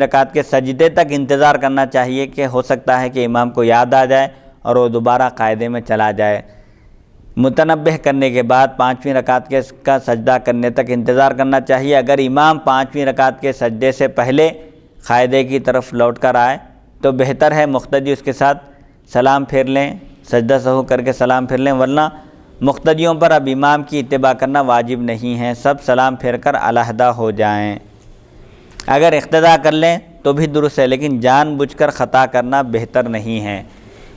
رکعت کے سجدے تک انتظار کرنا چاہیے کہ ہو سکتا ہے کہ امام کو یاد آ جائے اور وہ دوبارہ قاعدے میں چلا جائے۔ متنبہ کرنے کے بعد 5ویں رکعت کا سجدہ کرنے تک انتظار کرنا چاہیے۔ اگر امام 5ویں رکعت کے سجدے سے پہلے قاعدے کی طرف لوٹ کر آئے تو بہتر ہے مقتدی اس کے ساتھ سلام پھیر لیں، سجدہ سہو کر کے سلام پھیر لیں، ورنہ مقتدیوں پر اب امام کی اتباع کرنا واجب نہیں ہے، سب سلام پھیر کر علیحدہ ہو جائیں۔ اگر اقتداء کر لیں تو بھی درست ہے، لیکن جان بوجھ کر خطا کرنا بہتر نہیں ہے۔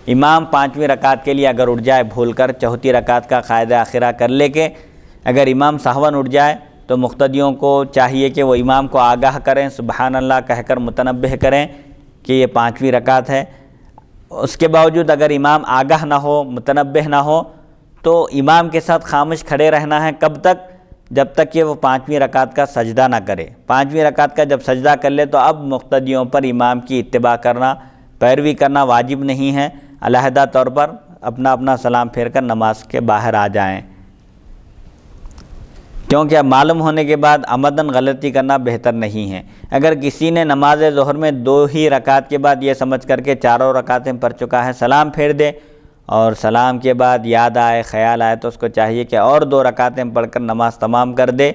امام 5ویں رکعت کے لیے اگر اٹھ جائے بھول کر، چوتھی رکعت کا قائد آخرہ کر لے کے اگر امام سہون اٹھ جائے تو مقتدیوں کو چاہیے کہ وہ امام کو آگاہ کریں، سبحان اللہ کہہ کر متنبہ کریں کہ یہ 5ویں رکعت ہے۔ اس کے باوجود اگر امام آگاہ نہ ہو، متنبہ نہ ہو تو امام کے ساتھ خاموش کھڑے رہنا ہے۔ کب تک؟ جب تک کہ وہ 5ویں رکعت کا سجدہ نہ کرے۔ 5ویں رکعت کا جب سجدہ کر لے تو اب مقتدیوں پر امام کی اتباع کرنا، پیروی کرنا واجب نہیں ہے، علیحدہ طور پر اپنا سلام پھیر کر نماز کے باہر آ جائیں، کیونکہ اب معلوم ہونے کے بعد عمدن غلطی کرنا بہتر نہیں ہے۔ اگر کسی نے نماز ظہر میں 2 ہی رکعت کے بعد یہ سمجھ کر کے 4 رکعتیں پڑھ چکا ہے، سلام پھیر دے اور سلام کے بعد یاد آئے، خیال آئے تو اس کو چاہیے کہ اور 2 رکعتیں پڑھ کر نماز تمام کر دے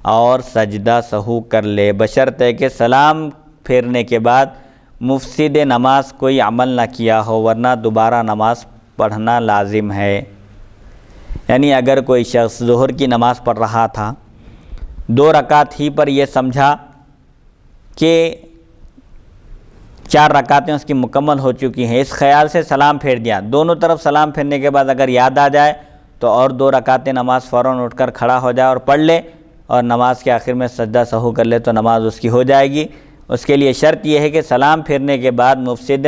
اور سجدہ سہو کر لے، بشرطے کہ سلام پھیرنے کے بعد مفسد نماز کوئی عمل نہ کیا ہو، ورنہ دوبارہ نماز پڑھنا لازم ہے۔ یعنی اگر کوئی شخص ظہر کی نماز پڑھ رہا تھا، 2 رکعت ہی پر یہ سمجھا کہ 4 رکعتیں اس کی مکمل ہو چکی ہیں، اس خیال سے سلام پھیر دیا، دونوں طرف سلام پھیرنے کے بعد اگر یاد آ جائے تو اور 2 رکعتیں نماز فوراً اٹھ کر کھڑا ہو جائے اور پڑھ لے اور نماز کے آخر میں سجدہ سہو کر لے تو نماز اس کی ہو جائے گی۔ اس کے لیے شرط یہ ہے کہ سلام پھیرنے کے بعد مفسد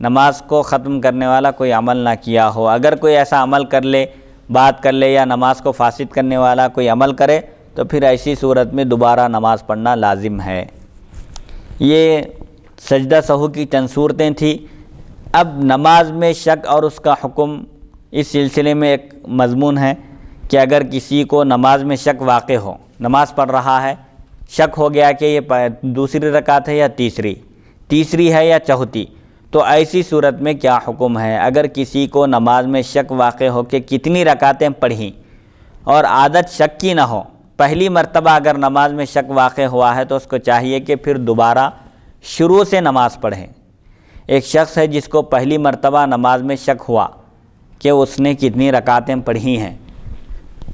نماز کو ختم کرنے والا کوئی عمل نہ کیا ہو۔ اگر کوئی ایسا عمل کر لے، بات کر لے یا نماز کو فاسد کرنے والا کوئی عمل کرے تو پھر ایسی صورت میں دوبارہ نماز پڑھنا لازم ہے۔ یہ سجدہ سہو کی چند صورتیں تھیں۔ اب نماز میں شک اور اس کا حکم، اس سلسلے میں ایک مضمون ہے کہ اگر کسی کو نماز میں شک واقع ہو، نماز پڑھ رہا ہے، شک ہو گیا کہ یہ 2ری رکعت ہے یا تیسری ہے یا چوتھی، تو ایسی صورت میں کیا حکم ہے؟ اگر کسی کو نماز میں شک واقع ہو کہ کتنی رکعتیں پڑھیں اور عادت شک کی نہ ہو، پہلی مرتبہ اگر نماز میں شک واقع ہوا ہے تو اس کو چاہیے کہ پھر دوبارہ شروع سے نماز پڑھیں۔ ایک شخص ہے جس کو پہلی مرتبہ نماز میں شک ہوا کہ اس نے کتنی رکعتیں پڑھی ہیں،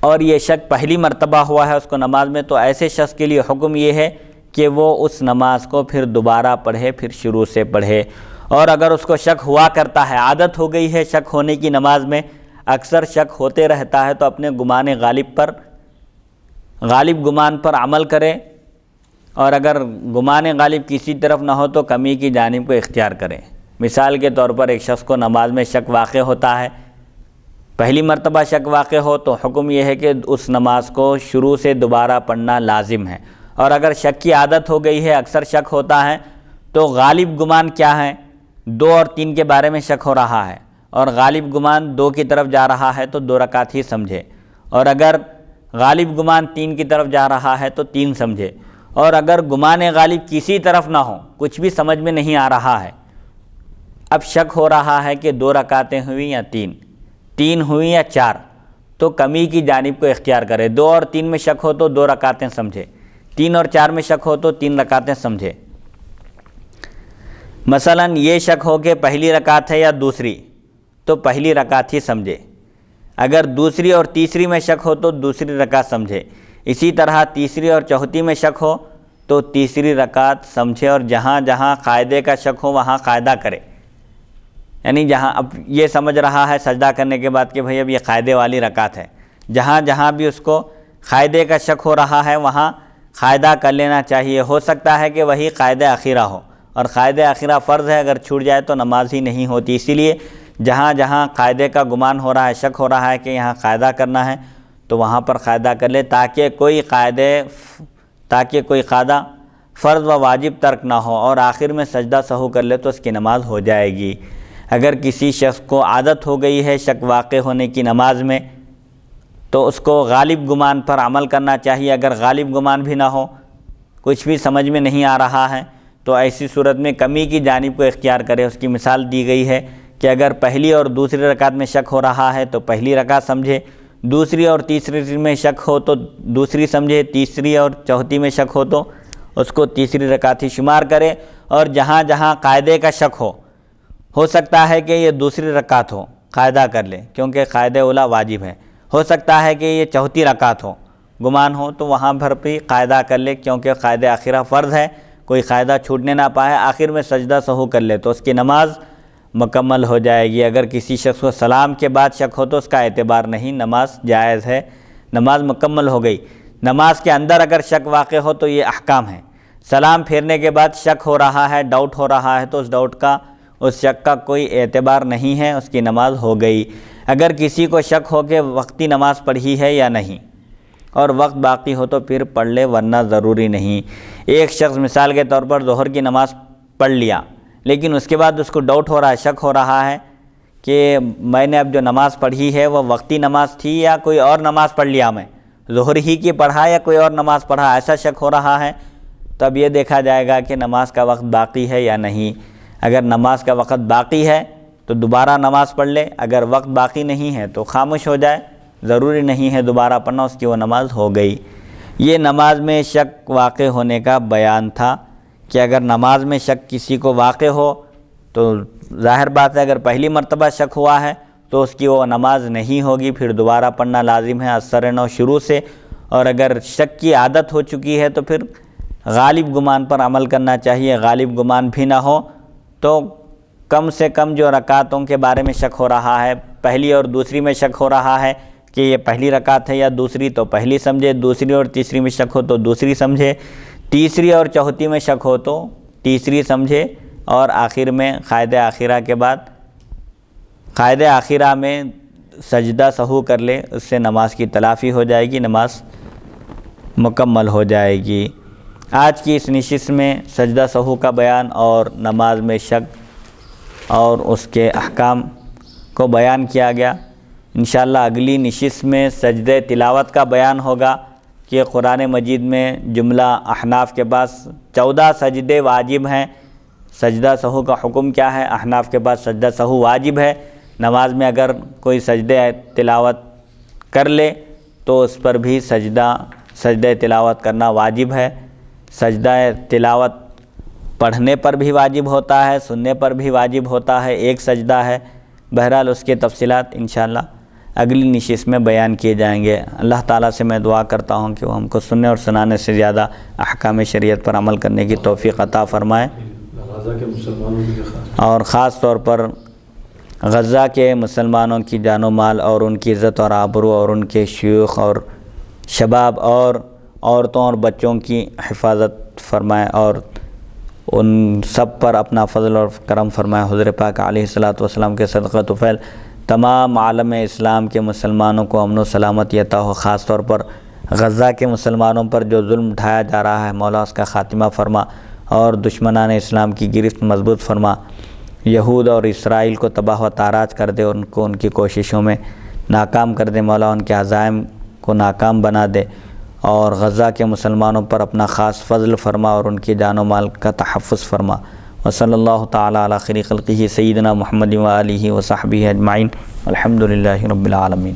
اور یہ شک پہلی مرتبہ ہوا ہے اس کو نماز میں، تو ایسے شخص کے لیے حکم یہ ہے کہ وہ اس نماز کو پھر دوبارہ پڑھے، پھر شروع سے پڑھے۔ اور اگر اس کو شک ہوا کرتا ہے، عادت ہو گئی ہے شک ہونے کی نماز میں، اکثر شک ہوتے رہتا ہے، تو اپنے غالب گمان پر عمل کرے، اور اگر گمان غالب کسی طرف نہ ہو تو کمی کی جانب کو اختیار کرے۔ مثال کے طور پر ایک شخص کو نماز میں شک واقع ہوتا ہے، پہلی مرتبہ شک واقع ہو تو حکم یہ ہے کہ اس نماز کو شروع سے دوبارہ پڑھنا لازم ہے۔ اور اگر شک کی عادت ہو گئی ہے، اکثر شک ہوتا ہے، تو غالب گمان کیا ہے؟ 2 اور 3 کے بارے میں شک ہو رہا ہے، اور غالب گمان 2 کی طرف جا رہا ہے تو 2 رکعت ہی سمجھے، اور اگر غالب گمان 3 کی طرف جا رہا ہے تو 3 سمجھے، اور اگر گمان غالب کسی طرف نہ ہو، کچھ بھی سمجھ میں نہیں آ رہا ہے، اب شک ہو رہا ہے کہ 2 رکعتیں ہوئیں یا 3 ہوئیں یا 4، تو کمی کی جانب کو اختیار کرے۔ 2 اور 3 میں شک ہو تو 2 رکعتیں سمجھے، 3 اور 4 میں شک ہو تو 3 رکعتیں سمجھے۔ مثلا یہ شک ہو کہ پہلی رکعت ہے یا دوسری، تو پہلی رکعت ہی سمجھے۔ اگر دوسری اور تیسری میں شک ہو تو دوسری رکعت سمجھے۔ اسی طرح تیسری اور چوتھی میں شک ہو تو تیسری رکعت سمجھے، اور جہاں جہاں قاعدے کا شک ہو وہاں قاعدہ کرے۔ یعنی جہاں اب یہ سمجھ رہا ہے سجدہ کرنے کے بعد کہ بھئی اب یہ قاعدے والی رکعت ہے، جہاں جہاں بھی اس کو قاعدے کا شک ہو رہا ہے وہاں قاعدہ کر لینا چاہیے۔ ہو سکتا ہے کہ وہی قاعدہ اخیرہ ہو، اور قاعدہ اخیرہ فرض ہے، اگر چھوٹ جائے تو نماز ہی نہیں ہوتی۔ اسی لیے جہاں جہاں قاعدے کا گمان ہو رہا ہے، شک ہو رہا ہے کہ یہاں قاعدہ کرنا ہے، تو وہاں پر قاعدہ کر لے، تاکہ کوئی قاعدہ فرض و واجب ترک نہ ہو، اور آخر میں سجدہ سہو کر لے تو اس کی نماز ہو جائے گی۔ اگر کسی شخص کو عادت ہو گئی ہے شک واقع ہونے کی نماز میں، تو اس کو غالب گمان پر عمل کرنا چاہیے۔ اگر غالب گمان بھی نہ ہو، کچھ بھی سمجھ میں نہیں آ رہا ہے، تو ایسی صورت میں کمی کی جانب کو اختیار کرے۔ اس کی مثال دی گئی ہے کہ اگر پہلی اور دوسری رکعت میں شک ہو رہا ہے تو پہلی رکعت سمجھے، دوسری اور تیسری میں شک ہو تو دوسری سمجھے، تیسری اور چوتھی میں شک ہو تو اس کو تیسری رکعت ہی شمار کرے، اور جہاں جہاں قاعدے کا شک ہو سکتا ہے کہ یہ دوسری رکعت ہو، قاعدہ کر لے، کیونکہ قاعدہ اولا واجب ہے۔ ہو سکتا ہے کہ یہ چوتھی رکعت ہو، گمان ہو، تو وہاں پر بھی قاعدہ کر لے، کیونکہ قاعدہ آخرہ فرض ہے، کوئی قاعدہ چھوٹنے نہ پائے، آخر میں سجدہ سہو کر لے تو اس کی نماز مکمل ہو جائے گی۔ اگر کسی شخص کو سلام کے بعد شک ہو تو اس کا اعتبار نہیں، نماز جائز ہے، نماز مکمل ہو گئی۔ نماز کے اندر اگر شک واقع ہو تو یہ احکام ہیں۔ سلام پھیرنے کے بعد شک ہو رہا ہے، ڈاؤٹ ہو رہا ہے، تو اس شک کا کوئی اعتبار نہیں ہے، اس کی نماز ہو گئی۔ اگر کسی کو شک ہو کہ وقتی نماز پڑھی ہے یا نہیں، اور وقت باقی ہو تو پھر پڑھ لے، ورنہ ضروری نہیں۔ ایک شخص مثال کے طور پر ظہر کی نماز پڑھ لیا، لیکن اس کے بعد اس کو ڈاؤٹ ہو رہا ہے، شک ہو رہا ہے کہ میں نے اب جو نماز پڑھی ہے وہ وقتی نماز تھی یا کوئی اور نماز پڑھ لیا، میں ظہر ہی کی پڑھا یا کوئی اور نماز پڑھا، ایسا شک ہو رہا ہے، تب یہ دیکھا جائے گا کہ نماز کا وقت باقی ہے یا نہیں۔ اگر نماز کا وقت باقی ہے تو دوبارہ نماز پڑھ لے، اگر وقت باقی نہیں ہے تو خاموش ہو جائے، ضروری نہیں ہے دوبارہ پڑھنا، اس کی وہ نماز ہو گئی۔ یہ نماز میں شک واقع ہونے کا بیان تھا کہ اگر نماز میں شک کسی کو واقع ہو تو ظاہر بات ہے اگر پہلی مرتبہ شک ہوا ہے تو اس کی وہ نماز نہیں ہوگی، پھر دوبارہ پڑھنا لازم ہے اثر نو شروع سے۔ اور اگر شک کی عادت ہو چکی ہے تو پھر غالب گمان پر عمل کرنا چاہیے۔ غالب گمان بھی نہ ہو تو کم سے کم جو رکعتوں کے بارے میں شک ہو رہا ہے، پہلی اور دوسری میں شک ہو رہا ہے کہ یہ پہلی رکعت ہے یا دوسری، تو پہلی سمجھے، دوسری اور تیسری میں شک ہو تو دوسری سمجھے، تیسری اور چوتھی میں شک ہو تو تیسری سمجھے، اور آخر میں قاعدہ آخرہ کے بعد قاعدہ آخرہ میں سجدہ سہو کر لے، اس سے نماز کی تلافی ہو جائے گی، نماز مکمل ہو جائے گی۔ آج کی اس نشست میں سجدہ سہو کا بیان اور نماز میں شک اور اس کے احکام کو بیان کیا گیا۔ انشاءاللہ اگلی نشست میں سجدہ تلاوت کا بیان ہوگا کہ قرآن مجید میں جملہ احناف کے پاس 14 سجدے واجب ہیں، سجدہ سہو کا حکم کیا ہے؟ احناف کے بعد سجدہ سہو واجب ہے، نماز میں اگر کوئی سجدہ تلاوت کر لے تو اس پر بھی سجدہ تلاوت کرنا واجب ہے۔ سجدہ تلاوت پڑھنے پر بھی واجب ہوتا ہے، سننے پر بھی واجب ہوتا ہے، ایک سجدہ ہے۔ بہرحال اس کے تفصیلات انشاءاللہ اگلی نشست میں بیان کیے جائیں گے۔ اللہ تعالیٰ سے میں دعا کرتا ہوں کہ وہ ہم کو سننے اور سنانے سے زیادہ احکام شریعت پر عمل کرنے کی توفیق عطا فرمائے، غزہ کے مسلمانوں کے لیے اور خاص طور پر غزہ کے مسلمانوں کی جان و مال اور ان کی عزت اور آبرو اور ان کے شیوخ اور شباب اور عورتوں اور بچوں کی حفاظت فرمائے، اور ان سب پر اپنا فضل اور کرم فرمائے۔ حضور پاک علیہ الصلوۃ والسلام کے صدقہ طفیل تمام عالم اسلام کے مسلمانوں کو امن و سلامتی عطا ہو۔ خاص طور پر غزہ کے مسلمانوں پر جو ظلم اٹھایا جا رہا ہے، مولا اس کا خاتمہ فرما، اور دشمنان اسلام کی گرفت مضبوط فرما، یہود اور اسرائیل کو تباہ و تاراج کر دے، ان کو ان کی کوششوں میں ناکام کر دے، مولا ان کے عزائم کو ناکام بنا دے، اور غزہ کے مسلمانوں پر اپنا خاص فضل فرما اور ان کی جان و مال کا تحفظ فرما۔ وصلی اللہ تعالی علی خیر خلقہ سیدنا محمد و آلہ و صحبہ اجمعین، الحمدللہ رب العالمین۔